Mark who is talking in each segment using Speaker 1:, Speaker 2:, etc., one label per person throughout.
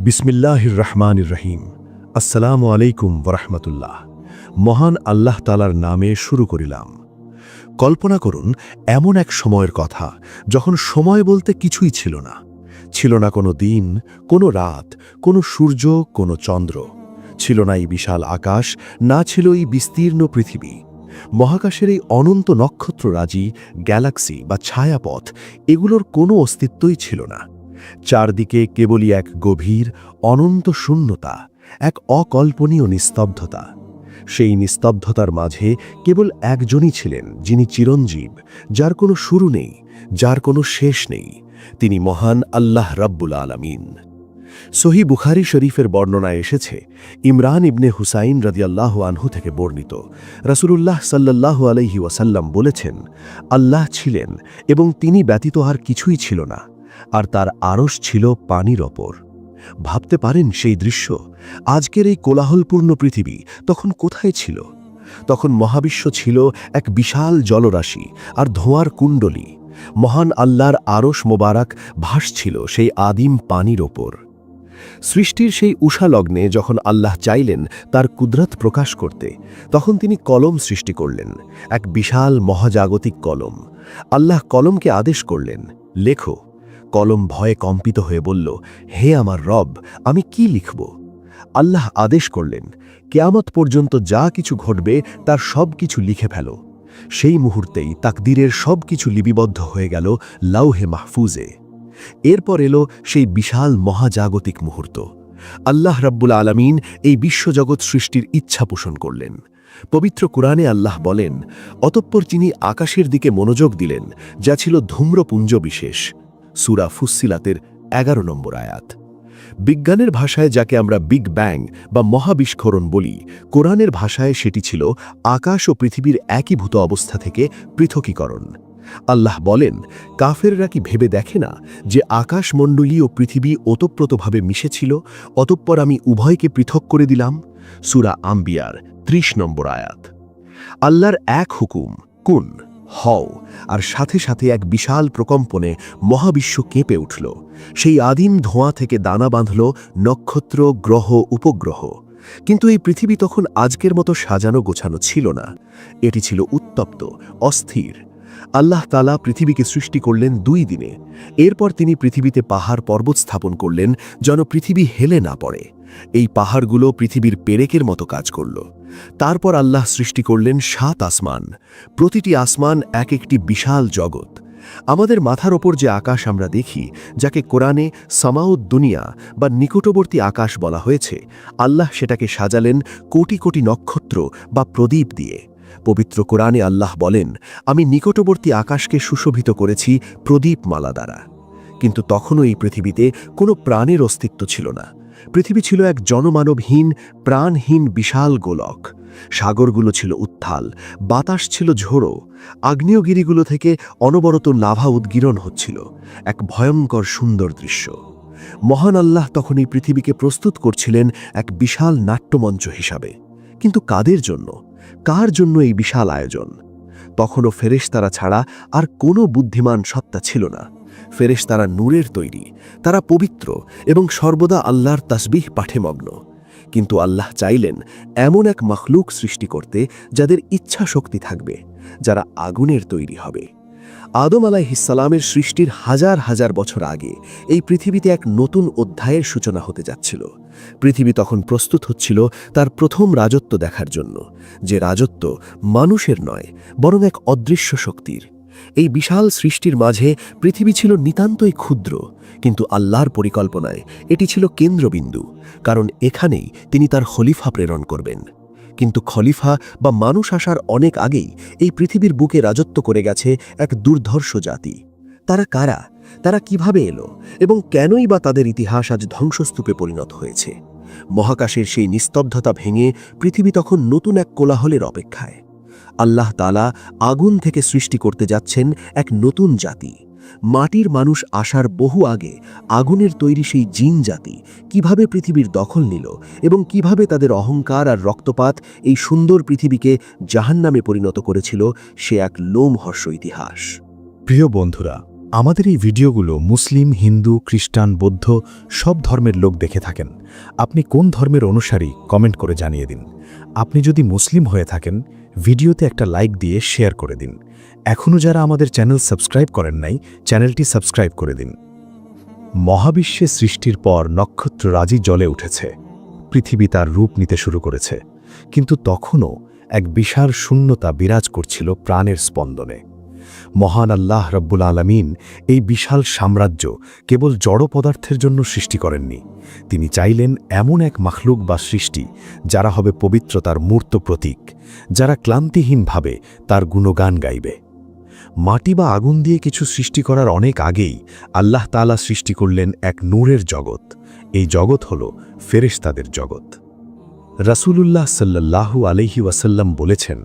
Speaker 1: বিসমিল্লাহির রহমানির রহিম। আসসালামু আলাইকুম ওরহমতুল্লাহ। মহান আল্লাহ তালার নামে শুরু করিলাম। কল্পনা করুন এমন এক সময়ের কথা যখন সময় বলতে কিছুই ছিল না। ছিল না কোনো দিন, কোনো রাত, কোনো সূর্য, কোনো চন্দ্র। ছিল না এই বিশাল আকাশ, না ছিল এই বিস্তীর্ণ পৃথিবী। মহাকাশের এই অনন্ত নক্ষত্ররাজি, গ্যালাক্সি বা ছায়াপথ, এগুলোর কোনো অস্তিত্বই ছিল না। চারদিকে কেবলই এক গভীর অনন্ত শূন্যতা, এক অকল্পনীয় নিস্তব্ধতা। সেই নিস্তব্ধতার মাঝে কেবল একজনই ছিলেন, যিনি চিরঞ্জীব, যার কোনো শুরু নেই, যার কোনো শেষ নেই। তিনি মহান আল্লাহ রাব্বুল আলামিন। সহিহ বুখারী শরীফের বর্ণনায় এসেছে, ইমরান ইবনে হুসাইন রাদিয়াল্লাহু আনহু থেকে বর্ণিত, রাসূলুল্লাহ সাল্লাল্লাহু আলাইহি ওয়াসাল্লাম বলেছেন, আল্লাহ ছিলেন এবং তিনি ব্যতীত আর কিছুই ছিল না, আর তার আরশ ছিল পানির ওপর। ভাবতে পারেন সেই দৃশ্য? আজকের এই কোলাহলপূর্ণ পৃথিবী তখন কোথায় ছিল? তখন মহাবিশ্ব ছিল এক বিশাল জলরাশি আর ধোঁয়ার কুণ্ডলী। মহান আল্লাহর আরশ মোবারক ভাসছিল সেই আদিম পানির ওপর। সৃষ্টির সেই উষালগ্নে যখন আল্লাহ চাইলেন তার কুদরত প্রকাশ করতে, তখন তিনি কলম সৃষ্টি করলেন, এক বিশাল মহাজাগতিক কলম। আল্লাহ কলমকে আদেশ করলেন, লেখো। কলম ভয়ে কম্পিত হয়ে বলল, হে আমার রব, আমি কি লিখব? আল্লাহ আদেশ করলেন, কিয়ামত পর্যন্ত যা কিছু ঘটবে তার সব কিছু লিখে ফেলো। সেই মুহূর্তেই তাকদীরের সব কিছু লিপিবদ্ধ হয়ে গেল লাউহে মাহফুজে। এরপর এলো সেই বিশাল মহাজাগতিক মুহূর্ত। আল্লাহ রাব্বুল আলামিন এই বিশ্বজগৎ সৃষ্টির ইচ্ছা পোষণ করলেন। পবিত্র কুরআনে আল্লাহ বলেন, অতঃপর তিনি আকাশের দিকে মনোযোগ দিলেন, যা ছিল ধূম্রপুঞ্জ বিশেষ। সূরা ফুসসিলাতের 11 নম্বর আয়াত। বিজ্ঞানের ভাষায় যাকে আমরা বিগ ব্যাং বা মহাবিস্ফোরণ বলি, কোরআনের ভাষায় সেটি ছিল আকাশ ও পৃথিবীর একীভূত অবস্থা থেকে পৃথকীকরণ। আল্লাহ বলেন, কাফেররা কি ভেবে দেখে না যে আকাশমণ্ডলী ও পৃথিবী ওতপ্রোতভাবে মিশেছিল, অতঃপর আমি উভয়কে পৃথক করে দিলাম? সূরা আম্বিয়ার 30 নম্বর আয়াত। আল্লাহর এক হুকুম, কুন, হও, আর সাথে সাথে এক বিশাল প্রকম্পনে মহাবিশ্ব কেঁপে উঠল। সেই আদিম ধোঁয়া থেকে দানা বাঁধল নক্ষত্র, গ্রহ, উপগ্রহ। কিন্তু এই পৃথিবী তখন আজকের মতো সাজানো গোছানো ছিল না। এটি ছিল উত্তপ্ত, অস্থির। আল্লাহ তাআলা পৃথিবীকে সৃষ্টি করলেন 2 দিনে। এরপর তিনি পৃথিবীতে পাহাড় পর্বত স্থাপন করলেন, যেন পৃথিবী হেলে না পড়ে। এই পাহাড়গুলো পৃথিবীর পেরেকের মতো কাজ করল। তারপর আল্লাহ সৃষ্টি করলেন 7 আসমান। প্রতিটি আসমান এক একটি বিশাল জগৎ। আমাদের মাথার ওপর যে আকাশ আমরা দেখি, যাকে কোরআনে সামাউদ দুনিয়া বা নিকটবর্তী আকাশ বলা হয়েছে, আল্লাহ সেটাকে সাজালেন কোটি কোটি নক্ষত্র বা প্রদীপ দিয়ে। পবিত্র কোরআনে আল্লাহ বলেন, আমি নিকটবর্তী আকাশকে সুশোভিত করেছি প্রদীপমালা দ্বারা। কিন্তু তখনও এই পৃথিবীতে কোনো প্রাণের অস্তিত্ব ছিল না। পৃথিবী ছিল এক জনমানবহীন, প্রাণহীন বিশাল গোলক। সাগরগুলো ছিল উত্তাল, বাতাস ছিল ঝোড়ো, আগ্নেয়গিরিগুলো থেকে অনবরত লাভা উদ্গীরণ হচ্ছিল, এক ভয়ঙ্কর সুন্দর দৃশ্য। মহান আল্লাহ তখন এই পৃথিবীকে প্রস্তুত করছিলেন এক বিশাল নাট্যমঞ্চ হিসাবে। কিন্তু কাদের জন্য? কার জন্য এই বিশাল আয়োজন? তখনও ফেরেশতারা ছাড়া আর কোনো বুদ্ধিমান সত্তা ছিল না। ফেরেশতারা নূরের তৈরি, তারা পবিত্র এবং সর্বদা আল্লাহর তাসবিহ পাঠে মগ্ন। কিন্তু আল্লাহ চাইলেন এমন এক মখলুক সৃষ্টি করতে যাদের ইচ্ছা শক্তি থাকবে, যারা আগুনের তৈরি হবে। আদম আলাইহিসসালামের সৃষ্টির হাজার হাজার বছর আগে এই পৃথিবীতে এক নতুন অধ্যায়ের সূচনা হতে যাচ্ছিল। পৃথিবী তখন প্রস্তুত হচ্ছিল তার প্রথম রাজত্ব দেখার জন্য, যে রাজত্ব মানুষের নয়, বরং এক অদৃশ্য শক্তির। এই বিশাল সৃষ্টির মাঝে পৃথিবী ছিল নিতান্তই ক্ষুদ্র, কিন্তু আল্লাহর পরিকল্পনায় এটি ছিল কেন্দ্রবিন্দু, কারণ এখানেই তিনি তার খলিফা প্রেরণ করবেন। কিন্তু খলিফা বা মানুষ আসার অনেক আগেই এই পৃথিবীর বুকে রাজত্ব করে গেছে এক দুর্ধর্ষ জাতি। তারা কারা? তারা কিভাবে এলো? এবং কেনই বা তাদের ইতিহাস আজ ধ্বংসস্তূপে পরিণত হয়েছে? মহাকাশের সেই নিস্তব্ধতা ভেঙে পৃথিবী তখন নতুন এক কোলাহলের অপেক্ষায়। আল্লাহ তাআলা আগুন থেকে সৃষ্টি করতে যাচ্ছেন এক নতুন জাতি। মাটির মানুষ আসার বহু আগে আগুনের তৈরি সেই জিন জাতি কিভাবে পৃথিবীর দখল নিল এবং কিভাবে তাদের অহংকার আর রক্তপাত এই সুন্দর পৃথিবীকে জাহান্নামে পরিণত করেছিল, সে এক লোমহর্ষ ইতিহাস।
Speaker 2: প্রিয় বন্ধুরা,
Speaker 1: আমাদের এই ভিডিওগুলো মুসলিম, হিন্দু, খ্রিস্টান, বৌদ্ধ সব ধর্মের লোক দেখে থাকেন। আপনি কোন ধর্মের অনুসারী কমেন্ট করে জানিয়ে দিন। আপনি যদি মুসলিম হয়ে থাকেন, ভিডিওতে একটা লাইক দিয়ে শেয়ার করে দিন। এখনও যারা আমাদের চ্যানেল সাবস্ক্রাইব করেন নাই, চ্যানেলটি সাবস্ক্রাইব করে দিন। মহাবিশ্বে সৃষ্টির পর নক্ষত্ররাজি জ্বলে উঠেছে, পৃথিবী তার রূপ নিতে শুরু করেছে, কিন্তু তখনও এক বিশাল শূন্যতা বিরাজ করছিল প্রাণের স্পন্দনে। মহান আল্লাহ রব্বুল আলামিন এই বিশাল সাম্রাজ্য কেবল জড় পদার্থের জন্য সৃষ্টি করেননি। তিনি চাইলেন এমন এক মাখলুক বা সৃষ্টি যারা হবে পবিত্রতার মূর্ত প্রতীক, যারা ক্লান্তিহীনভাবে তার গুণগান গাইবে। মাটি বা আগুন দিয়ে কিছু সৃষ্টি করার অনেক আগেই আল্লাহ তাআলা সৃষ্টি করলেন এক নূরের জগৎ। এই জগৎ হল ফেরেশতাদের জগৎ। রাসূলুল্লাহ সাল্লাল্লাহু আলাইহি ওয়াসাল্লাম বলেছেন,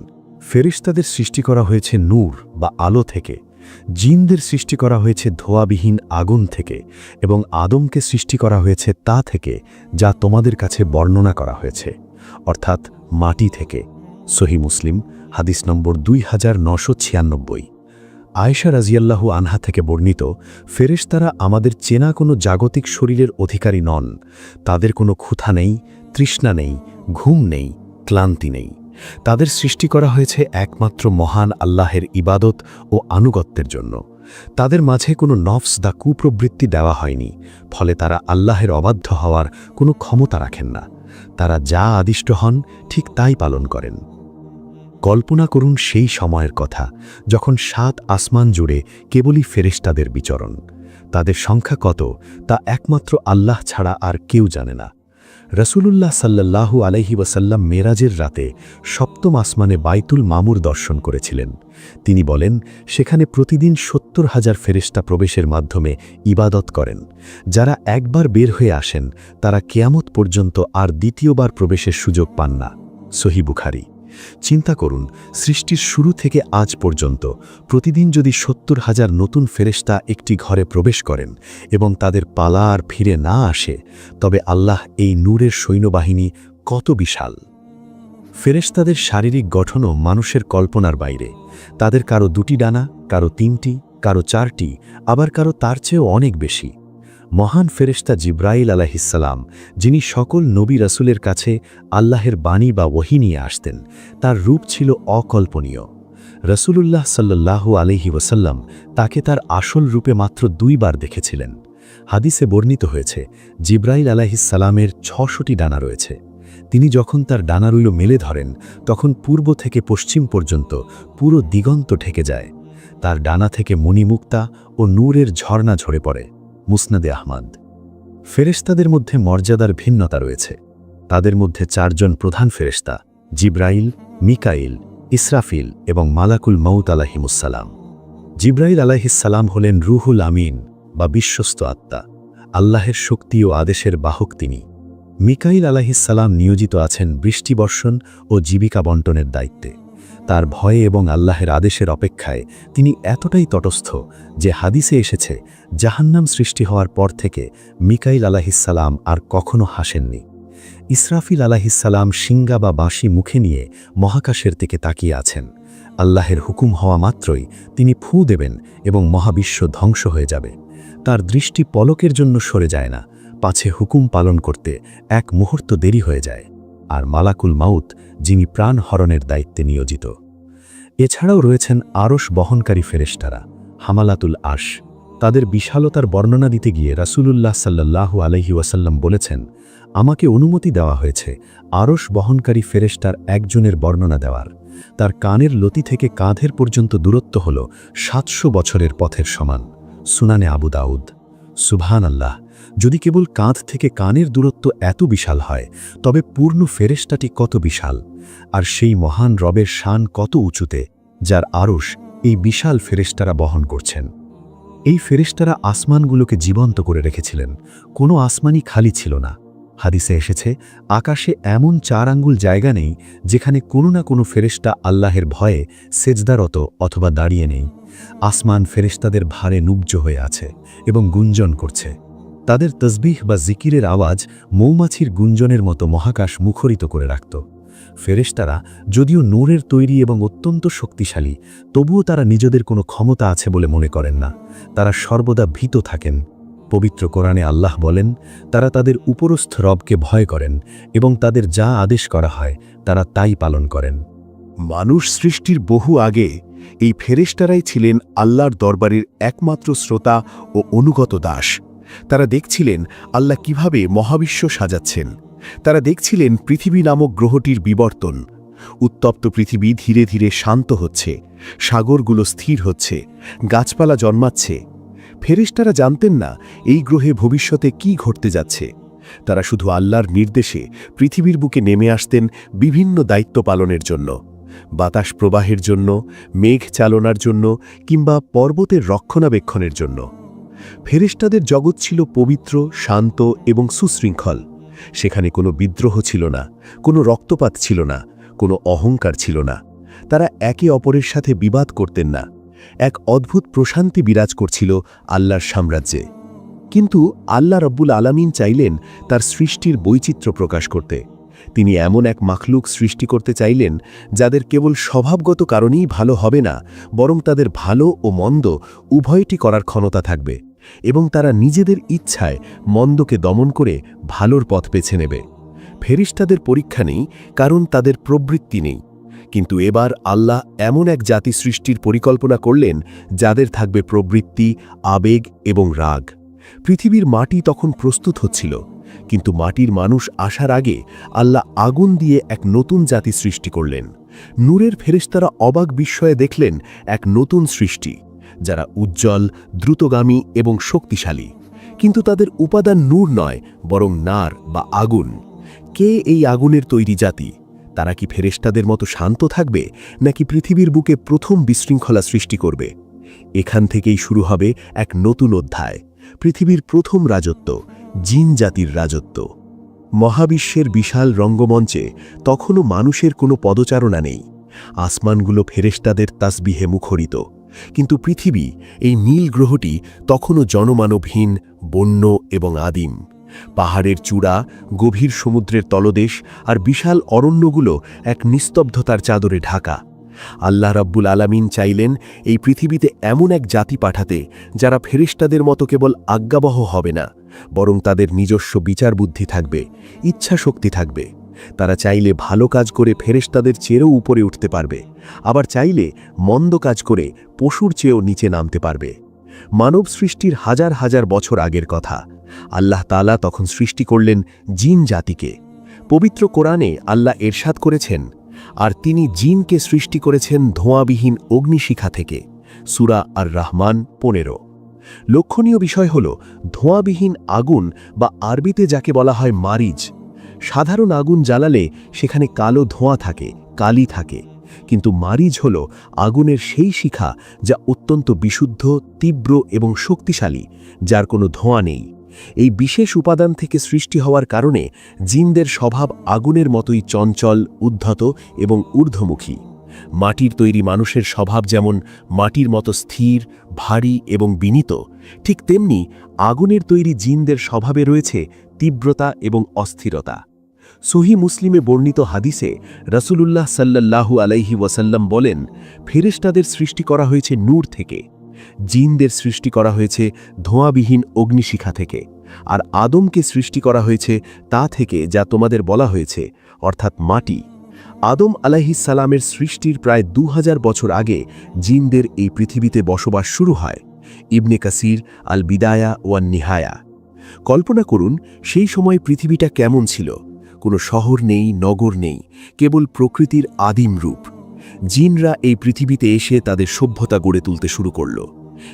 Speaker 1: ফেরেশতাদের সৃষ্টি করা হয়েছে নূর বা আলো থেকে, জিনদের সৃষ্টি করা হয়েছে ধোঁয়াবিহীন আগুন থেকে, এবং আদমকে সৃষ্টি করা হয়েছে তা থেকে যা তোমাদের কাছে বর্ণনা করা হয়েছে, অর্থাৎ মাটি থেকে। সহিহ মুসলিম, হাদিস নম্বর 2996। আয়েশা রাজিয়াল্লাহু আনহা থেকে বর্ণিত, ফেরেশতারা আমাদের চেনা কোনো জাগতিক শরীরের অধিকারী নন। তাদের কোনো ক্ষুধা নেই, তৃষ্ণা নেই, ঘুম নেই, ক্লান্তি নেই। তাদের সৃষ্টি করা হয়েছে একমাত্র মহান আল্লাহের ইবাদত ও আনুগত্যের জন্য। তাদের মাঝে কোনো নফস বা কুপ্রবৃত্তি দেওয়া হয়নি, ফলে তারা আল্লাহের অবাধ্য হওয়ার কোনো ক্ষমতা রাখেন না। তারা যা আদিষ্ট হন ঠিক তাই পালন করেন। কল্পনা করুন সেই সময়ের কথা যখন 7 আসমান জুড়ে কেবলই ফেরেশতাদের বিচরণ। তাদের সংখ্যা কত তা একমাত্র আল্লাহ ছাড়া আর কেউ জানে না। রাসূলুল্লাহ সাল্লাল্লাহু আলাইহি ওয়াসাল্লাম মেরাজের রাতে 7ম আসমানে বাইতুল মামুর দর্শন করেছিলেন। তিনি বলেন, সেখানে প্রতিদিন 70,000 ফেরেশতা প্রবেশের মাধ্যমে ইবাদত করেন। যারা একবার বের হয়ে আসেন তারা কিয়ামত পর্যন্ত আর দ্বিতীয়বার প্রবেশের সুযোগ পান না। সহিহ বুখারী। চিন্তা করুন, সৃষ্টির শুরু থেকে আজ পর্যন্ত প্রতিদিন যদি 70,000 নতুন ফেরেশতা একটি ঘরে প্রবেশ করেন এবং তাদের পালা আর ফিরে না আসে, তবে আল্লাহ এই নূরের সৈন্যবাহিনী কত বিশাল। ফেরেশতাদের শারীরিক গঠনও মানুষের কল্পনার বাইরে। তাদের কারো 2টি ডানা, কারো 3টি, কারো 4টি, আবার কারো তার চেয়েও অনেক বেশি। মহান ফেরেশতা জিব্রাইল আলাইহিসসালাম, যিনি সকল নবী রাসূলের কাছে আল্লাহের বাণী বা ওহী নিয়ে আসতেন, তার রূপ ছিল অকল্পনীয়। রাসূলুল্লাহ সাল্লাল্লাহু আলাইহি ওয়াসাল্লাম তাকে তার আসল রূপে মাত্র 2 বার দেখেছিলেন। হাদিসে বর্ণিত হয়েছে, জিব্রাইল আলাইহিসসালামের 600টি ডানা রয়েছে। তিনি যখন তার ডানাগুলো মেলে ধরেন, তখন পূর্ব থেকে পশ্চিম পর্যন্ত পুরো দিগন্ত ঢেকে যায়। তার ডানা থেকে মণিমুক্তা ও নূরের ঝর্ণা ঝরে পড়ে। মুসনাদে আহমদ। ফেরেশতাদের মধ্যে মর্যাদার ভিন্নতা রয়েছে। তাদের মধ্যে 4 জন প্রধান ফেরেশতা, জিব্রাইল, মিকাইল, ইসরাফিল এবং মালাকুল মউত আলাইহিমুসসালাম। জিব্রাইল আলাইহিসসালাম হলেন রুহুল আমিন বা বিশ্বস্ত আত্মা। আল্লাহের শক্তি ও আদেশের বাহক তিনি। মিকাইল আলাইহিসসালাম নিয়োজিত আছেন বৃষ্টিবর্ষণ ও জীবিকা বন্টনের দায়িত্বে। তার ভয়ে এবং আল্লাহের আদেশের অপেক্ষায় তিনি এতটাই তটস্থ যে হাদিসে এসেছে, জাহান্নাম সৃষ্টি হওয়ার পর থেকে মিকাইল আলাইহিসসালাম আর কখনো হাসেননি। ইসরাফিল আলাইহিসসালাম শিঙ্গা বা বাঁশি মুখে নিয়ে মহাকাশের দিকে তাকিয়ে আছেন। আল্লাহের হুকুম হওয়া মাত্রই তিনি ফু দেবেন এবং মহাবিশ্ব ধ্বংস হয়ে যাবে। তার দৃষ্টি পলকের জন্য সরে যায় না, পাছে হুকুম পালন করতে এক মুহূর্ত দেরি হয়ে যায়। আর মালাকুল মাউত, যিনি প্রাণ হরণের দায়িত্বে নিয়োজিত। এছাড়াও রয়েছেন আরশ বহনকারী ফেরেশতারা, হামালাতুল আরশ। তাদের বিশালতার বর্ণনা দিতে গিয়ে রাসূলুল্লাহ সাল্লাল্লাহু আলাইহি ওয়াসাল্লাম বলেছেন, আমাকে অনুমতি দেওয়া হয়েছে আরশ বহনকারী ফেরেশতার একজনের বর্ণনা দেওয়ার। তার কানের লতি থেকে কাঁধের পর্যন্ত দূরত্ব হল 700 বছরের পথের সমান। সুনানে আবু দাউদ। সুবহানাল্লাহ! যদি কেবল কাঁধ থেকে কানের দূরত্ব এত বিশাল হয়, তবে পূর্ণ ফেরেশতাটি কত বিশাল! আর সেই মহান রবের শান কত উঁচুতে, যার আরশ এই বিশাল ফেরেশতারা বহন করছেন। এই ফেরেশতারা আসমানগুলোকে জীবন্ত করে রেখেছিলেন। কোনো আসমানই খালি ছিল না। হাদিসে এসেছে, আকাশে এমন 4 আঙ্গুল জায়গা নেই যেখানে কোনো না কোনো ফেরেশতা আল্লাহের ভয়ে সেজদারত অথবা দাঁড়িয়ে নেই। আসমান ফেরেশতাদের ভারে নুব্জ হয়ে আছে এবং গুঞ্জন করছে। তাদের তসবিহ বা জিকিরের আওয়াজ মৌমাছির গুঞ্জনের মতো মহাকাশ মুখরিত করে রাখত। ফেরেশতারা যদিও নূরের তৈরি এবং অত্যন্ত শক্তিশালী, তবুও তারা নিজেদের কোনো ক্ষমতা আছে বলে মনে করেন না। তারা সর্বদা ভীত থাকেন। পবিত্র কোরআনে আল্লাহ বলেন, তারা তাদের উপরস্থ রবকে ভয় করেন এবং তাদের যা আদেশ করা হয় তারা তাই পালন করেন।
Speaker 2: মানুষ সৃষ্টির বহু আগে এই ফেরেশতারাই ছিলেন আল্লাহর দরবারের একমাত্র শ্রোতা ও অনুগত দাস। তারা দেখছিলেন আল্লাহ কিভাবে মহাবিশ্ব সাজাচ্ছেন। তারা দেখছিলেন পৃথিবী নামক গ্রহটির বিবর্তন। উত্তপ্ত পৃথিবী ধীরে ধীরে শান্ত হচ্ছে, সাগরগুলো স্থির হচ্ছে, গাছপালা জন্মাচ্ছে। ফেরেশতারা জানতেন না এই গ্রহে ভবিষ্যতে কি ঘটতে যাচ্ছে। তারা শুধু আল্লাহর নির্দেশে পৃথিবীর বুকে নেমে আসতেন বিভিন্ন দায়িত্ব পালনের জন্য, বাতাস প্রবাহের জন্য, মেঘ চালনার জন্য কিংবা পর্বতের রক্ষণাবেক্ষণের জন্য। ফেরেশতাদের জগৎ ছিল পবিত্র, শান্ত এবং সুশৃঙ্খল। সেখানে কোনো বিদ্রোহ ছিল না, কোনো রক্তপাত ছিল না, কোনো অহংকার ছিল না। তারা একে অপরের সাথে বিবাদ করতেন না। এক অদ্ভুত প্রশান্তি বিরাজ করছিল আল্লাহর সাম্রাজ্যে। কিন্তু আল্লাহ রব্বুল আলামিন চাইলেন তার সৃষ্টির বৈচিত্র্য প্রকাশ করতে। তিনি এমন এক মাখলুক সৃষ্টি করতে চাইলেন যাদের কেবল স্বভাবগত কারণেই ভালো হবে না, বরং তাদের ভালো ও মন্দ উভয়টি করার ক্ষমতা থাকবে এবং তারা নিজেদের ইচ্ছায় মন্দকে দমন করে ভালোর পথ বেছে নেবে। ফেরেশতাদের পরীক্ষা নেই, কারণ তাদের প্রবৃত্তি নেই। কিন্তু এবার আল্লাহ এমন এক জাতি সৃষ্টির পরিকল্পনা করলেন যাদের থাকবে প্রবৃত্তি, আবেগ এবং রাগ। পৃথিবীর মাটি তখন প্রস্তুত হচ্ছিল, কিন্তু মাটির মানুষ আসার আগে আল্লাহ আগুন দিয়ে এক নতুন জাতি সৃষ্টি করলেন। নূরের ফেরেশতারা অবাক বিস্ময়ে দেখলেন এক নতুন সৃষ্টি, যারা উজ্জ্বল, দ্রুতগামী এবং শক্তিশালী। কিন্তু তাদের উপাদান নূর নয়, বরং নার বা আগুন। কে এই আগুনের তৈরি জাতি? তারা কি ফেরেশতাদের মতো শান্ত থাকবে, নাকি পৃথিবীর বুকে প্রথম বিশৃঙ্খলা সৃষ্টি করবে? এখান থেকেই শুরু হবে এক নতুন অধ্যায়, পৃথিবীর প্রথম রাজত্ব, জিন জাতির রাজত্ব। মহাবিশ্বের বিশাল রঙ্গমঞ্চে তখনও মানুষের কোনো পদচারণা নেই। আসমানগুলো ফেরেশতাদের তাসবিহে মুখরিত, কিন্তু পৃথিবী, এই নীল গ্রহটি, তখনও জনমানবহীন, বন্য এবং আদিম। পাহাড়ের চূড়া, গভীর সমুদ্রের তলদেশ আর বিশাল অরণ্যগুলো এক নিস্তব্ধতার চাদরে ঢাকা। আল্লাহ রাব্বুল আলামিন চাইলেন এই পৃথিবীতে এমন এক জাতি পাঠাতে যারা ফেরেশতাদের মতো কেবল আজ্ঞাবহ হবে না, বরং তাদের নিজস্ব বিচার বুদ্ধি থাকবে, ইচ্ছা শক্তি থাকবে। তারা চাইলে ভালো কাজ করে ফেরেশতাদের চেয়েও উপরে উঠতে পারবে, আবার চাইলে মন্দ কাজ করে পশুর চেয়েও নিচে নামতে পারবে। মানব সৃষ্টির হাজার হাজার বছর আগের কথা। আল্লাহ তাআলা তখন সৃষ্টি করলেন জিন জাতিকে। পবিত্র কোরআনে আল্লাহ এরশাদ করেছেন, আর তিনি জিনকে সৃষ্টি করেছেন ধোঁয়াবিহীন অগ্নিশিখা থেকে। সূরা আর রহমান 15। লক্ষণীয় বিষয় হল ধোঁয়াবিহীন আগুন, বা আরবিতে যাকে বলা হয় মারিজ। সাধারণ আগুন জ্বালালে সেখানে কালো ধোঁয়া থাকে, কালি থাকে, কিন্তু মারিজ হল আগুনের সেই শিখা যা অত্যন্ত বিশুদ্ধ, তীব্র এবং শক্তিশালী, যার কোনো ধোঁয়া নেই। এই বিশেষ উপাদান থেকে সৃষ্টি হওয়ার কারণে জিনদের স্বভাব আগুনের মতোই চঞ্চল, উদ্ধত এবং ঊর্ধ্বমুখী। মাটির তৈরি মানুষের স্বভাব যেমন মাটির মতো স্থির, ভারী এবং বিনীত, ঠিক তেমনি আগুনের তৈরি জিনদের স্বভাবে রয়েছে তীব্রতা এবং অস্থিরতা। সহিহ মুসলিমে বর্ণিত হাদিসে রাসূলুল্লাহ সাল্লাল্লাহু আলাইহি ওয়াসাল্লাম বলেন, ফেরেশতাদের সৃষ্টি করা হয়েছে নূর থেকে, জিনদের সৃষ্টি করা হয়েছে ধোঁয়াবিহীন অগ্নিশিখা থেকে, আর আদমকে সৃষ্টি করা হয়েছে তা থেকে যা তোমাদের বলা হয়েছে, অর্থাৎ মাটি। আদম আলাইহিস সালামের সৃষ্টির প্রায় 2000 বছর আগে জিনদের এই পৃথিবীতে বসবাস শুরু হয়। ইবনে কাসির আল বিদায়া ওয়ান নিহায়া। কল্পনা করুন সেই সময় পৃথিবীটা কেমন ছিল। কোনো শহর নেই, নগর নেই, কেবল প্রকৃতির আদিম রূপ। জিনরা এই পৃথিবীতে এসে তাদের সভ্যতা গড়ে তুলতে শুরু করল।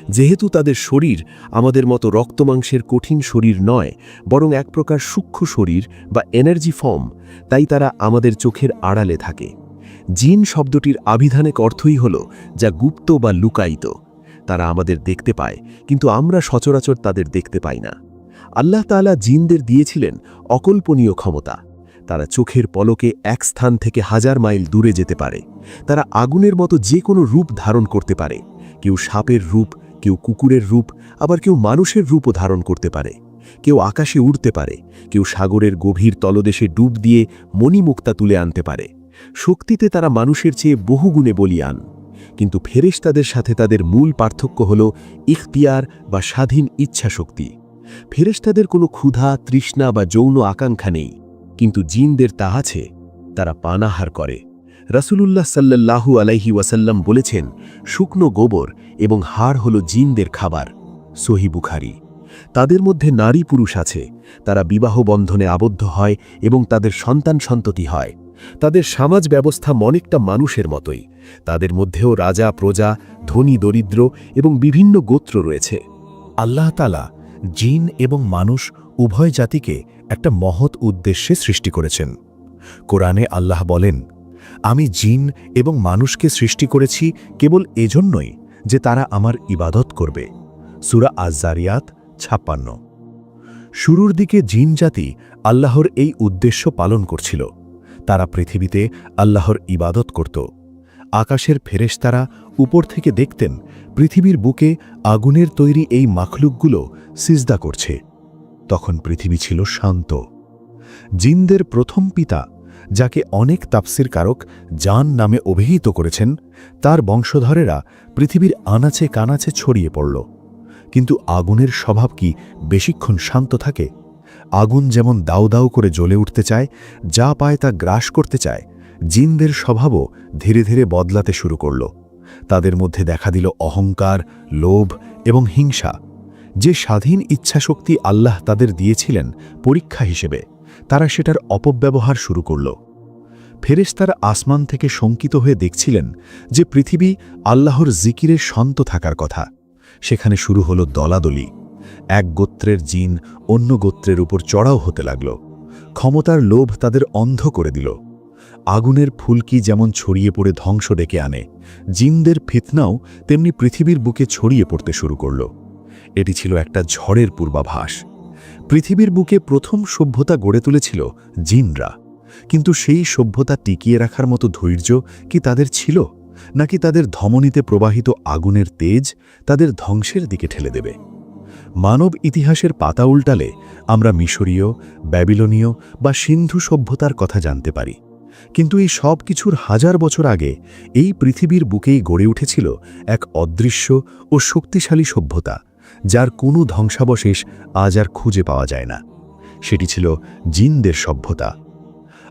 Speaker 2: যেহেতু তাদের শরীর আমাদের মতো রক্তমাংসের কঠিন শরীর নয়, বরং এক প্রকার সূক্ষ্ম শরীর বা এনার্জি ফর্ম, তাই তারা আমাদের চোখের আড়ালে থাকে। জিন শব্দটির আবিধানিক অর্থই হল যা গুপ্ত বা লুকায়িত। তারা আমাদের দেখতে পায়, কিন্তু আমরা সচরাচর তাদের দেখতে পাই না। আল্লাহ তাআলা জিনদের দিয়েছিলেন অকল্পনীয় ক্ষমতা। তারা চোখের পলকে এক স্থান থেকে 1000 মাইল দূরে যেতে পারে। তারা আগুনের মতো যে কোনো রূপ ধারণ করতে পারে। কেউ সাপের রূপ, কেউ কুকুরের রূপ, আবার কেউ মানুষের রূপও ধারণ করতে পারে। কেউ আকাশে উড়তে পারে, কেউ সাগরের গভীর তলদেশে ডুব দিয়ে মণিমুক্তা তুলে আনতে পারে। শক্তিতে তারা মানুষের চেয়ে বহুগুণে বলীয়ান। কিন্তু ফেরেশতাদের সাথে তাদের মূল পার্থক্য হল ইখতিয়ার বা স্বাধীন ইচ্ছাশক্তি। ফেরেশতাদের কোনো ক্ষুধা, তৃষ্ণা বা যৌন আকাঙ্ক্ষা নেই, কিন্তু জিনদের তা আছে। তারা পানাহার করে। রাসূলুল্লাহ সাল্লাল্লাহু আলাইহি ওয়াসাল্লাম বলেছেন, শুকনো গোবর এবং হাড় হল জিনদের খাবার। সহিহ বুখারী। তাদের মধ্যে নারী পুরুষ আছে। তারা বিবাহ বন্ধনে আবদ্ধ হয় এবং তাদের সন্তান-সন্ততি হয়। তাদের সমাজ ব্যবস্থা অনেকটা মানুষের মতোই। তাদের মধ্যেও রাজা, প্রজা, ধনী, দরিদ্র এবং বিভিন্ন গোত্র রয়েছে।
Speaker 1: আল্লাহ তাআলা জিন এবং মানুষ উভয় জাতিকে একটা মহৎ উদ্দেশ্যে সৃষ্টি করেছেন। কোরআনে আল্লাহ বলেন, আমি জিন এবং মানুষকে সৃষ্টি করেছি কেবল এজন্যই যে তারা আমার ইবাদত করবে। সূরা আয-যারিয়াত ৫৬। শুরুর দিকে জিন জাতি আল্লাহর এই উদ্দেশ্য পালন করছিল। তারা পৃথিবীতে আল্লাহর ইবাদত করত। আকাশের ফেরেশতারা উপর থেকে দেখতেন পৃথিবীর বুকে আগুনের তৈরি এই মাখলুকগুলো সিজদা করছে। তখন পৃথিবী ছিল শান্ত। জিনদের প্রথম পিতা, যাকে অনেক তাফসীরকারক জান নামে অভিহিত করেছেন, তার বংশধরেরা পৃথিবীর আনাচে কানাচে ছড়িয়ে পড়ল। কিন্তু আগুনের স্বভাব কি বেশিক্ষণ শান্ত থাকে? আগুন যেমন দাউ দাউ করে জ্বলে উঠতে চায়, যা পায় তা গ্রাস করতে চায়, জিনদের স্বভাবও ধীরে ধীরে বদলাতে শুরু করল। তাদের মধ্যে দেখা দিল অহংকার, লোভ এবং হিংসা। যে স্বাধীন ইচ্ছাশক্তি আল্লাহ তাদের দিয়েছিলেন পরীক্ষা হিসেবে, তারা সেটার অপব্যবহার শুরু করল। ফেরেশতারা আসমান থেকে শঙ্কিত হয়ে দেখছিলেন যে পৃথিবী আল্লাহর জিকিরে শান্ত থাকার কথা। সেখানে শুরু হল দলাদলি। এক গোত্রের জিন অন্য গোত্রের উপর চড়াও হতে লাগল। ক্ষমতার লোভ তাদের অন্ধ করে দিল। আগুনের ফুলকি যেমন ছড়িয়ে পড়ে ধ্বংস ডেকে আনে, জিনদের ফিতনাও তেমনি পৃথিবীর বুকে ছড়িয়ে পড়তে শুরু করল। এটি ছিল একটা ঝড়ের পূর্বাভাস। পৃথিবীর বুকে প্রথম সভ্যতা গড়ে তুলেছিল জিনরা। কিন্তু সেই সভ্যতা টিকিয়ে রাখার মতো ধৈর্য কি তাদের ছিল, নাকি তাদের ধমনীতে প্রবাহিত আগুনের তেজ তাদের ধ্বংসের দিকে ঠেলে দেবে? মানব ইতিহাসের পাতা উল্টালে আমরা মিশরীয়, ব্যাবিলনীয় বা সিন্ধু সভ্যতার কথা জানতে পারি। কিন্তু এই সব কিছুর হাজার বছর আগে এই পৃথিবীর বুকেই গড়ে উঠেছিল এক অদৃশ্য ও শক্তিশালী সভ্যতা, যার কোনো ধ্বংসাবশেষ আজ আর খুঁজে পাওয়া যায় না। সেটি ছিল জিনদের সভ্যতা।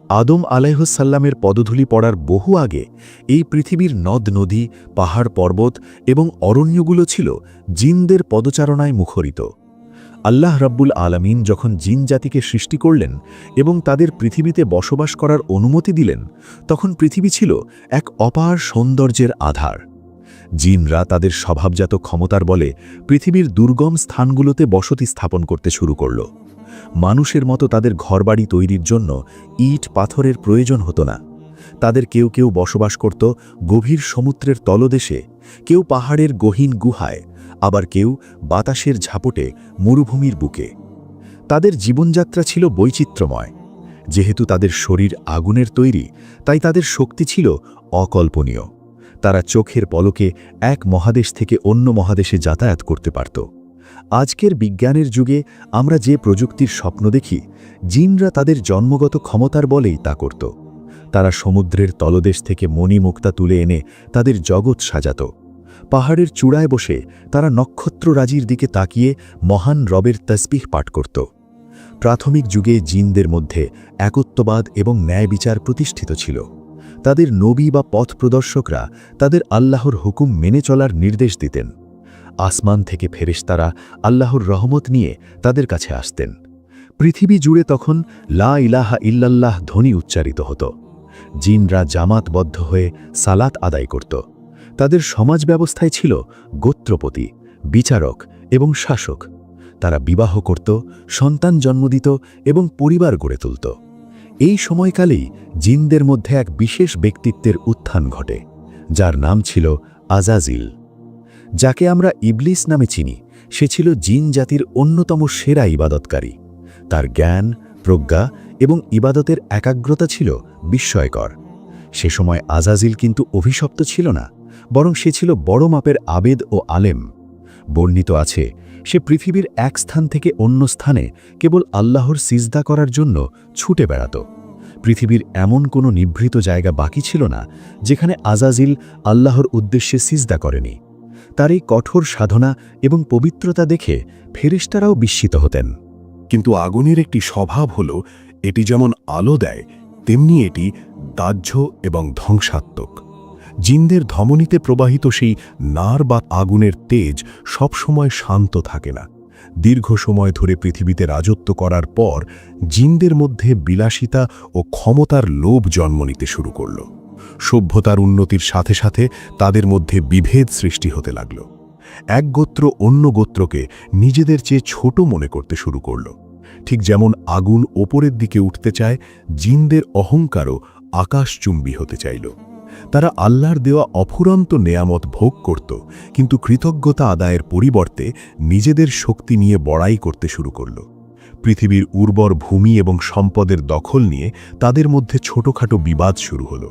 Speaker 1: আদম আলাইহিসসালামের পদধূলি পড়ার বহু আগে এই পৃথিবীর নদ নদী, পাহাড় পর্বত এবং অরণ্যগুলো ছিল জিনদের পদচারণায় মুখরিত। আল্লাহ রাব্বুল আলামিন যখন জিন জাতিকে সৃষ্টি করলেন এবং তাদের পৃথিবীতে বসবাস করার অনুমতি দিলেন, তখন পৃথিবী ছিল এক অপার সৌন্দর্যের আধার। জিনরা তাদের স্বভাবজাত ক্ষমতার বলে পৃথিবীর দুর্গম স্থানগুলোতে বসতি স্থাপন করতে শুরু করল। মানুষের মতো তাদের ঘরবাড়ি তৈরির জন্য ইট পাথরের প্রয়োজন হতো না। তাদের কেউ কেউ বসবাস করত গভীর সমুদ্রের তলদেশে, কেউ পাহাড়ের গহীন গুহায়, আবার কেউ বাতাসের ঝাপটে মরুভূমির বুকে। তাদের জীবনযাত্রা ছিল বৈচিত্র্যময়। যেহেতু তাদের শরীর আগুনের তৈরি, তাই তাদের শক্তি ছিল অকল্পনীয়। তারা চোখের পলকে এক মহাদেশ থেকে অন্য মহাদেশে যাতায়াত করতে পারত। আজকের বিজ্ঞানের যুগে আমরা যে প্রযুক্তির স্বপ্ন দেখি, জিনরা তাদের জন্মগত ক্ষমতার বলেই তা করত। তারা সমুদ্রের তলদেশ থেকে মণিমুক্তা তুলে এনে তাদের জগৎ সাজাত। পাহাড়ের চূড়ায় বসে তারা নক্ষত্ররাজির দিকে তাকিয়ে মহান রবের তসবিহ পাঠ করত। প্রাথমিক যুগে জিনদের মধ্যে একত্ববাদ এবং ন্যায় বিচার প্রতিষ্ঠিত ছিল। তাদের নবী বা পথ প্রদর্শকরা তাদের আল্লাহর হুকুম মেনে চলার নির্দেশ দিতেন। আসমান থেকে ফেরেশতারা আল্লাহর রহমত নিয়ে তাদের কাছে আসতেন। পৃথিবী জুড়ে তখন লা ইলাহা ইল্লাল্লাহ ধ্বনি উচ্চারিত হতো। জিনরা জামাতবদ্ধ হয়ে সালাত আদায় করত। তাদের সমাজ ব্যবস্থায় ছিল গোত্রপতি, বিচারক এবং শাসক। তারা বিবাহ করত, সন্তান জন্ম দিত এবং পরিবার গড়ে তুলত। এই সময়কালেই জিনদের মধ্যে এক বিশেষ ব্যক্তিত্বের উত্থান ঘটে, যার নাম ছিল আজাজিল। যাকে আমরা ইবলিস নামে চিনি, সে ছিল জিন জাতির অন্যতম সেরা ইবাদতকারী। তার জ্ঞান, প্রজ্ঞা এবং ইবাদতের একাগ্রতা ছিল বিস্ময়কর। সে সময় আজাজিল কিন্তু অভিশপ্ত ছিল না, বরং সে ছিল বড় মাপের আবেদ ও আলেম। বর্ণিত আছে,
Speaker 2: সে পৃথিবীর এক স্থান থেকে অন্য স্থানে কেবল আল্লাহর সিজদা করার জন্য ছুটে বেড়াত। পৃথিবীর এমন কোনো নিভৃত জায়গা বাকি ছিল না যেখানে আজাজিল আল্লাহর উদ্দেশ্যে সিজদা করেনি। তার এই কঠোর সাধনা এবং পবিত্রতা দেখে ফেরেশতারাও বিস্মিত হতেন।
Speaker 1: কিন্তু আগুনের একটি স্বভাব হল এটি যেমন আলো দেয় তেমনি এটি দাহ্য এবং ধ্বংসাত্মক। জিনদের ধমনীতে প্রবাহিত সেই নার বা আগুনের তেজ সবসময় শান্ত থাকে না। দীর্ঘ সময় ধরে পৃথিবীতে রাজত্ব করার পর জিনদের মধ্যে বিলাসিতা ও ক্ষমতার লোভ জন্ম নিতে শুরু করল। সভ্যতার উন্নতির সাথে সাথে তাদের মধ্যে বিভেদ সৃষ্টি হতে লাগল। এক গোত্র অন্য গোত্রকে নিজেদের চেয়ে ছোট মনে করতে শুরু করল। ঠিক যেমন আগুন ওপরের দিকে উঠতে চায়, জিনদের অহংকারও আকাশচুম্বী হতে চাইল। তারা আল্লাহর দেওয়া অফুরন্ত নেয়ামত ভোগ করত, কিন্তু কৃতজ্ঞতা আদায়ের পরিবর্তে নিজেদের শক্তি নিয়ে বড়াই করতে শুরু করল। পৃথিবীর উর্বর ভূমি এবং সম্পদের দখল নিয়ে তাদের মধ্যে ছোটখাটো বিবাদ শুরু হলো।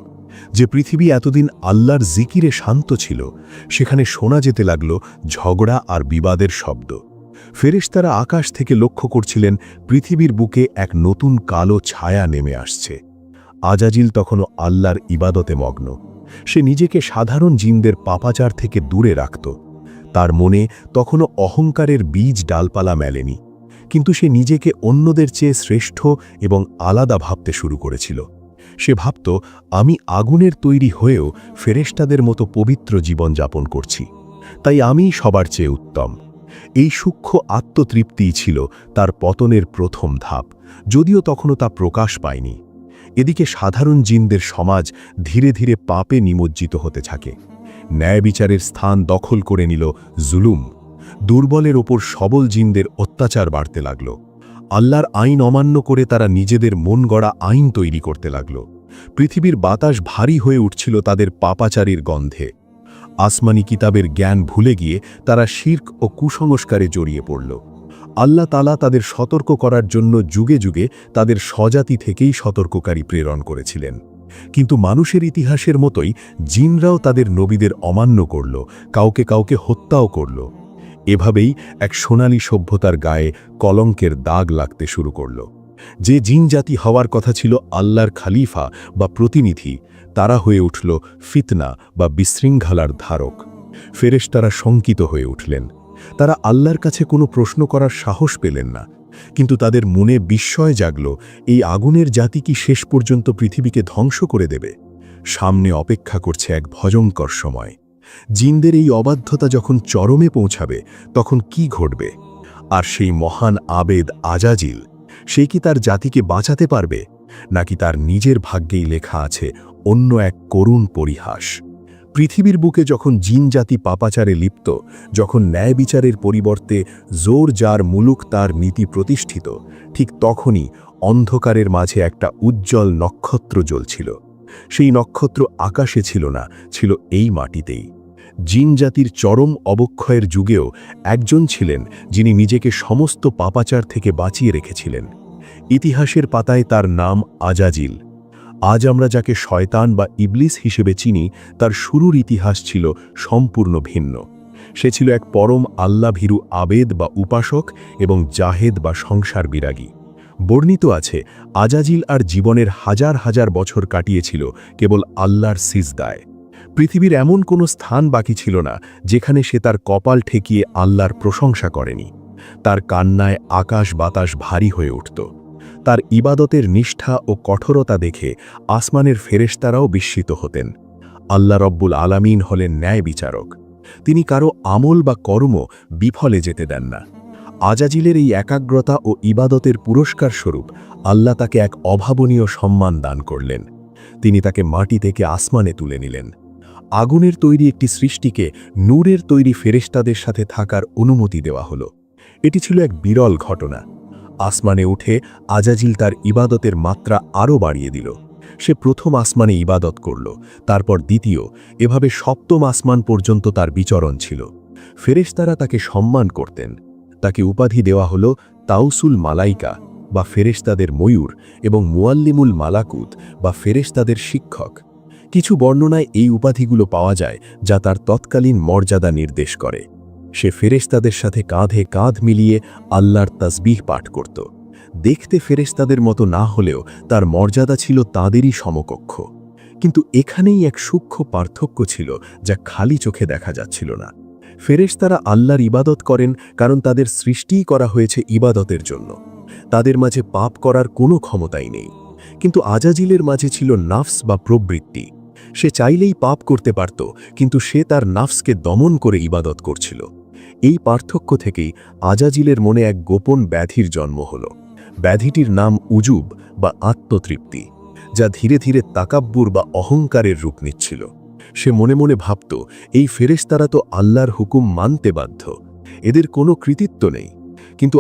Speaker 1: যে পৃথিবী এতদিন আল্লাহর জিকিরে শান্ত ছিল, সেখানে শোনা যেতে লাগল ঝগড়া আর বিবাদের শব্দ। ফেরেশতারা আকাশ থেকে লক্ষ্য করছিলেন পৃথিবীর বুকে এক নতুন কালো ছায়া নেমে আসছে। আজাজিল তখনও আল্লাহর ইবাদতে মগ্ন। সে নিজেকে সাধারণ জিনদের পাপাচার থেকে দূরে রাখত। তার মনে তখনও অহংকারের বীজ ডালপালা মেলেনি, কিন্তু সে নিজেকে অন্যদের চেয়ে শ্রেষ্ঠ এবং আলাদা ভাবতে শুরু করেছিল। সে ভাবত, আমি আগুনের তৈরি হয়েও ফেরেশতাদের মতো পবিত্র জীবন যাপন করছি, তাই আমি সবার চেয়ে উত্তম। এই সূক্ষ্ম আত্মতৃপ্তিই ছিল তার পতনের প্রথম ধাপ, যদিও তখনও তা প্রকাশ পায়নি। এদিকে সাধারণ জিনদের সমাজ ধীরে ধীরে পাপে নিমজ্জিত হতে থাকে। ন্যায় বিচারের স্থান দখল করে নিল জুলুম। দুর্বলের ওপর সবল জিনদের অত্যাচার বাড়তে লাগল। আল্লাহর আইন অমান্য করে তারা নিজেদের মন গড়া আইন তৈরি করতে লাগল। পৃথিবীর বাতাস ভারী হয়ে উঠছিল তাদের পাপাচারীর গন্ধে। আসমানি কিতাবের জ্ঞান ভুলে গিয়ে তারা শিরক ও কুসংস্কারে জড়িয়ে পড়ল। আল্লাহ তাআলা তাদের সতর্ক করার জন্য যুগে যুগে তাদের স্বজাতি থেকেই সতর্ককারী প্রেরণ করেছিলেন। কিন্তু মানুষের ইতিহাসের মতোই জিনরাও তাদের নবীদের অমান্য করল, কাউকে কাউকে হত্যাও করল। এভাবেই এক সোনালী সভ্যতার গায়ে কলঙ্কের দাগ লাগতে শুরু করল। যে জিন জাতি হওয়ার কথা ছিল আল্লাহর খালিফা বা প্রতিনিধি, তারা হয়ে উঠল ফিতনা বা বিশৃঙ্খলার ধারক। ফেরেশতারা শঙ্কিত হয়ে উঠলেন। তারা আল্লাহর কাছে কোনো প্রশ্ন করার সাহস পেলেন না, কিন্তু তাদের মনে বিস্ময় জাগল, এই আগুনের জাতি কি শেষ পর্যন্ত পৃথিবীকে ধ্বংস করে দেবে? সামনে অপেক্ষা করছে এক ভয়ঙ্কর সময়। জিনদের এই অবাধ্যতা যখন চরমে পৌঁছাবে, তখন কি ঘটবে? আর সেই মহান আবেদ আজাজিল, সে কি তার জাতিকে বাঁচাতে পারবে, নাকি তার নিজের ভাগ্যেই লেখা আছে অন্য এক করুণ পরিহাস? পৃথিবীর বুকে যখন জিন জাতি পাপাচারে লিপ্ত, যখন ন্যায় বিচারের পরিবর্তে জোর যার মুলুক তার নীতি প্রতিষ্ঠিত, ঠিক তখনই অন্ধকারের মাঝে একটা উজ্জ্বল নক্ষত্র জ্বলছিল। সেই নক্ষত্র আকাশে ছিল না, ছিল এই মাটিতেই। জিন জাতির চরম অবক্ষয়ের যুগেও একজন ছিলেন যিনি নিজেকে সমস্ত পাপাচার থেকে বাঁচিয়ে রেখেছিলেন। ইতিহাসের পাতায় তার নাম আজাজিল। আজ আমরা যাকে শয়তান বা ইবলিস হিসেবে চিনি, তার শুরুর ইতিহাস ছিল সম্পূর্ণ ভিন্ন। সে ছিল এক পরম আল্লাভীরু আবেদ বা উপাসক এবং জাহেদ বা সংসার বিরাগী। বর্ণিত আছে, আজাজিল আর জীবনের হাজার হাজার বছর কাটিয়েছিল কেবল আল্লাহর সিজদায়। পৃথিবীর এমন কোনো স্থান বাকি ছিল না যেখানে সে তার কপাল ঠেকিয়ে আল্লাহর প্রশংসা করেনি। তার কান্নায় আকাশ বাতাস ভারী হয়ে উঠত। তার ইবাদতের নিষ্ঠা ও কঠোরতা দেখে আসমানের ফেরেশতারাও বিস্মিত হতেন। আল্লাহ রব্বুল আলামিন হলেন ন্যায় বিচারক। তিনি কারো আমল বা কর্ম বিফলে যেতে দেন না। আজাজিলের এই একাগ্রতা ও ইবাদতের পুরস্কার স্বরূপ আল্লাহ তাকে এক অভাবনীয় সম্মান দান করলেন। তিনি তাকে মাটি থেকে আসমানে তুলে নিলেন। আগুনের তৈরি একটি সৃষ্টিকে নূরের তৈরি ফেরেশতাদের সাথে থাকার অনুমতি দেওয়া হলো। এটি ছিল এক বিরল ঘটনা। আসমানে উঠে আজাজিল তার ইবাদতের মাত্রা আরও বাড়িয়ে দিল। সে প্রথম আসমানে ইবাদত করল, তারপর দ্বিতীয়, এভাবে সপ্তম আসমান পর্যন্ত তার বিচরণ ছিল। ফেরেশতারা তাকে সম্মান করতেন। তাকে উপাধি দেওয়া হল তাউসুল মালাইকা বা ফেরেশতাদের ময়ূর এবং মুয়াল্লিমুল মালাকুত বা ফেরেশতাদের শিক্ষক। কিছু বর্ণনায় এই উপাধিগুলো পাওয়া যায় যা তার তৎকালীন মর্যাদা নির্দেশ করে। সে ফেরেশতাদের সাথে কাঁধে কাঁধ মিলিয়ে আল্লাহর তাসবিহ পাঠ করত। দেখতে ফেরেশতাদের মতো না হলেও তার মর্যাদা ছিল তাদেরই সমকক্ষ। কিন্তু এখানেই এক সূক্ষ্ম পার্থক্য ছিল যা খালি চোখে দেখা যাচ্ছিল না। ফেরেশতারা আল্লাহর ইবাদত করেন কারণ তাদের সৃষ্টিই করা হয়েছে ইবাদতের জন্য। তাদের মাঝে পাপ করার কোনো ক্ষমতাই নেই। কিন্তু আজাজিলের মাঝে ছিল নাফস বা প্রবৃত্তি। সে চাইলেই পাপ করতে পারত, কিন্তু সে তার নাফসকে দমন করে ইবাদত করছিল। এই পার্থক্য থেকেই আজাজিলের মনে এক গোপন ব্যাধির জন্ম হল। ব্যাধিটির নাম উজুব বা আত্মতৃপ্তি, যা ধীরে ধীরে তাকাব্বুর বা অহংকারের রূপ নিচ্ছিল। সে মনে মনে ভাবত, এই ফেরেশতারা তো আল্লাহর হুকুম মানতে বাধ্য, এদের কোনো কৃতিত্ব নেই। কিন্তু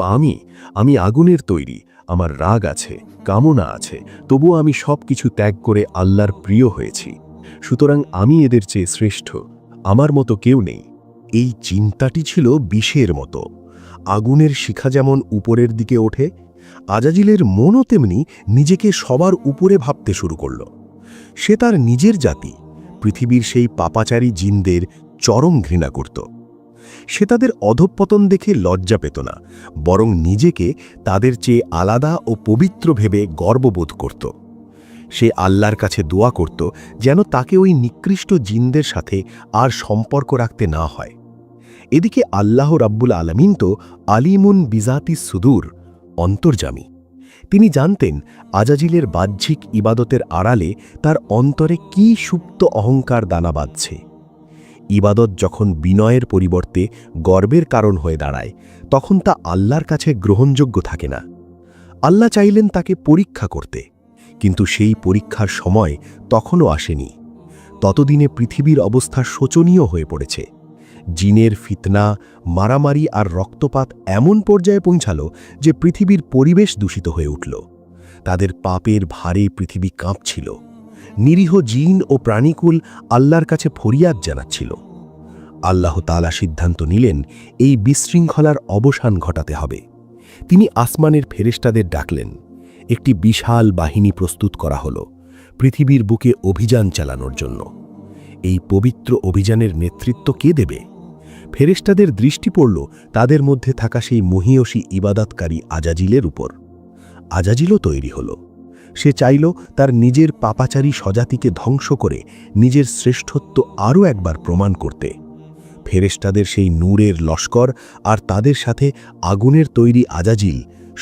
Speaker 1: আমি আগুনের তৈরি, আমার রাগ আছে, কামনা আছে, তবুও আমি সব কিছু ত্যাগ করে আল্লাহর প্রিয় হয়েছি। সুতরাং আমি এদের চেয়ে শ্রেষ্ঠ, আমার মতো কেউ নেই।
Speaker 2: এই চিন্তাটি ছিল বিষের মতো। আগুনের শিখা যেমন উপরের দিকে ওঠে, আজাজিলের মনও তেমনি নিজেকে সবার উপরে ভাবতে শুরু করল। সে তার নিজের জাতি, পৃথিবীর সেই পাপাচারী জিনদের চরম ঘৃণা করত। সে তাদের অধঃপতন দেখে লজ্জা পেত না, বরং নিজেকে তাদের চেয়ে আলাদা ও পবিত্র ভেবে গর্ববোধ করত। সে আল্লাহর কাছে দোয়া করত যেন তাকে ওই নিকৃষ্ট জিনদের সাথে আর সম্পর্ক রাখতে না হয়। এদিকে আল্লাহ রাব্বুল আলামিন তো আলিমুন বিজাতি সুদূর, অন্তর্যামী। তিনি জানতেন আজাজিলের বাহ্যিক ইবাদতের আড়ালে তার অন্তরে কি সুপ্ত অহংকার দানা বাঁধছে। ইবাদত যখন বিনয়ের পরিবর্তে গর্বের কারণ হয়ে দাঁড়ায়, তখন তা আল্লাহর কাছে গ্রহণযোগ্য থাকে না। আল্লাহ চাইলেন তাকে পরীক্ষা করতে, কিন্তু সেই পরীক্ষার সময় তখনও আসেনি। ততদিনে পৃথিবীর অবস্থা শোচনীয় হয়ে পড়েছে। জিনের ফিতনা, মারামারি আর রক্তপাত এমন পর্যায়ে পৌঁছালো যে পৃথিবীর পরিবেশ দূষিত হয়ে উঠল। তাদের পাপের ভারে পৃথিবী কাঁপছিল। নিরীহ জিন ও প্রাণীকুল আল্লাহর কাছে ফরিয়াদ জানাচ্ছিল। আল্লাহ তাআলা সিদ্ধান্ত নিলেন এই বিশৃঙ্খলার অবসান ঘটাতে হবে। তিনি আসমানের ফেরেশতাদের ডাকলেন। একটি বিশাল বাহিনী প্রস্তুত করা হলো পৃথিবীর বুকে অভিযান চালানোর জন্য। এই পবিত্র অভিযানের নেতৃত্ব কে দেবে? ফেরেশতাদের দৃষ্টি পড়ল তাদের মধ্যে থাকা সেই মহীয়সী ইবাদতকারী আজাজিলের উপর। আজাজিলও তৈরি হল। সে চাইল তার নিজের পাপাচারী স্বজাতিকে ধ্বংস করে নিজের শ্রেষ্ঠত্ব আরও একবার প্রমাণ করতে। ফেরেশতাদের সেই নূরের লস্কর আর তাদের সাথে আগুনের তৈরি আজাজিল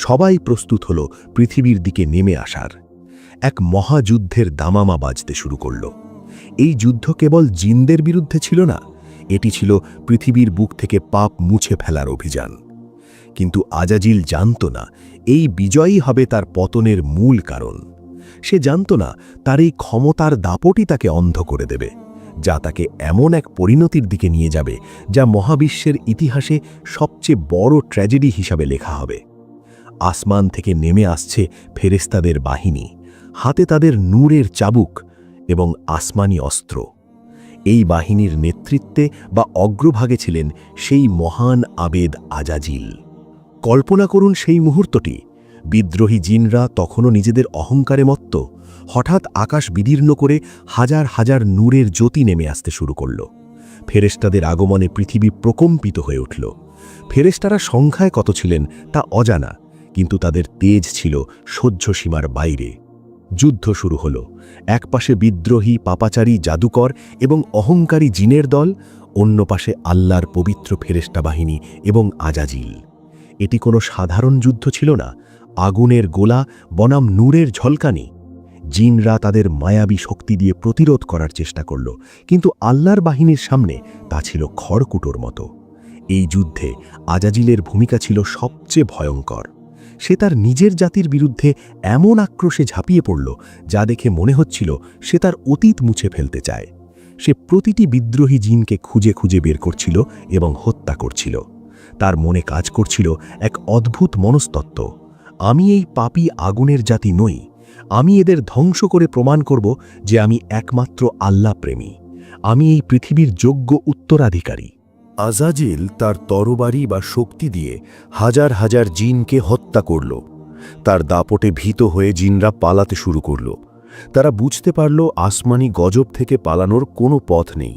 Speaker 2: সবাই প্রস্তুত হল পৃথিবীর দিকে নেমে আসার। এক মহাযুদ্ধের দামামা বাজতে শুরু করল। এই যুদ্ধ কেবল জিনদের বিরুদ্ধে ছিল না, এটি ছিল পৃথিবীর বুক থেকে পাপ মুছে ফেলার অভিযান। কিন্তু আজাজিল জানত না এই বিজয়ই হবে তার পতনের মূল কারণ। সে জানত না তার এই ক্ষমতার দাপটই তাকে অন্ধ করে দেবে, যা তাকে এমন এক পরিণতির দিকে নিয়ে যাবে যা মহাবিশ্বের ইতিহাসে সবচেয়ে বড় ট্র্যাজেডি হিসাবে লেখা হবে। আসমান থেকে নেমে আসছে ফেরেশতাদের বাহিনী, হাতে তাদের নূরের চাবুক এবং আসমানি অস্ত্র। এই বাহিনীর নেতৃত্বে বা অগ্রভাগে ছিলেন সেই মহান আবেদ আজাজিল। কল্পনা করুন সেই মুহূর্তটি। বিদ্রোহী জিনরা তখনও নিজেদের অহংকারে মত্ত। হঠাৎ আকাশ বিদীর্ণ করে হাজার হাজার নূরের জ্যোতি নেমে আসতে শুরু করল। ফেরেশতাদের আগমনে পৃথিবী প্রকম্পিত হয়ে উঠল। ফেরেশতারা সংখ্যায় কত ছিলেন তা অজানা, কিন্তু তাদের তেজ ছিল সহ্য সীমার বাইরে। যুদ্ধ শুরু হল। এক পাশে বিদ্রোহী পাপাচারী জাদুকর এবং অহংকারী জিনের দল, অন্য পাশে আল্লাহর পবিত্র ফেরেশতা বাহিনী এবং আজাজিল। এটি কোনো সাধারণ যুদ্ধ ছিল না, আগুনের গোলা বনাম নূরের ঝলকানি। জিনরা তাদের মায়াবী শক্তি দিয়ে প্রতিরোধ করার চেষ্টা করল, কিন্তু আল্লাহর বাহিনীর সামনে তা ছিল খড়কুটোর মতো। এই যুদ্ধে আজাজিলের ভূমিকা ছিল সবচেয়ে ভয়ঙ্কর। সে তার নিজের জাতির বিরুদ্ধে এমন আক্রোশে ঝাঁপিয়ে পড়ল যা দেখে মনে হচ্ছিল সে তার অতীত মুছে ফেলতে চায়। সে প্রতিটি বিদ্রোহী জিনকে খুঁজে খুঁজে বের করছিল এবং হত্যা করছিল। তার মনে কাজ করছিল এক অদ্ভুত মনস্তত্ত্ব, আমি এই পাপী আগুনের জাতি নই। আমি এদের ধ্বংস করে প্রমাণ করব যে আমি একমাত্র আল্লাহ প্রেমী, আমি এই পৃথিবীর যোগ্য উত্তরাধিকারী। আজাজিল তার তরবারি বা শক্তি দিয়ে হাজার হাজার জিনকে হত্যা করল। তার দাপটে ভীত হয়ে জিনরা পালাতে শুরু করল। তারা বুঝতে পারল আসমানি গজব থেকে পালানোর কোনো পথ নেই।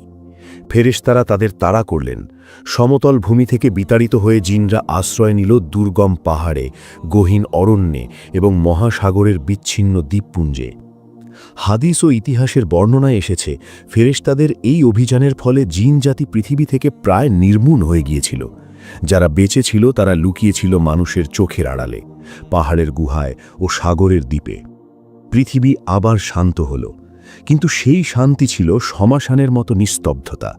Speaker 2: ফেরেশতারা তাদের তাড়া করলেন। সমতল ভূমি থেকে বিতাড়িত হয়ে জিনরা আশ্রয় নিল দুর্গম পাহাড়ে, গহীন অরণ্যে এবং মহাসাগরের বিচ্ছিন্ন দ্বীপপুঞ্জে। হাদিস ও ইতিহাসের বর্ণনায় এসেছে, ফেরেশতাদের এই অভিযানের ফলে জিন জাতি পৃথিবী থেকে প্রায় নির্মূল হয়ে গিয়েছিল। যারা বেঁচে ছিল তারা লুকিয়েছিল মানুষের চোখের আড়ালে, পাহাড়ের গুহায় ও সাগরের দ্বীপে। পৃথিবী আবার শান্ত হল, কিন্তু সেই শান্তি ছিল শ্মশানের মতো নিস্তব্ধতা।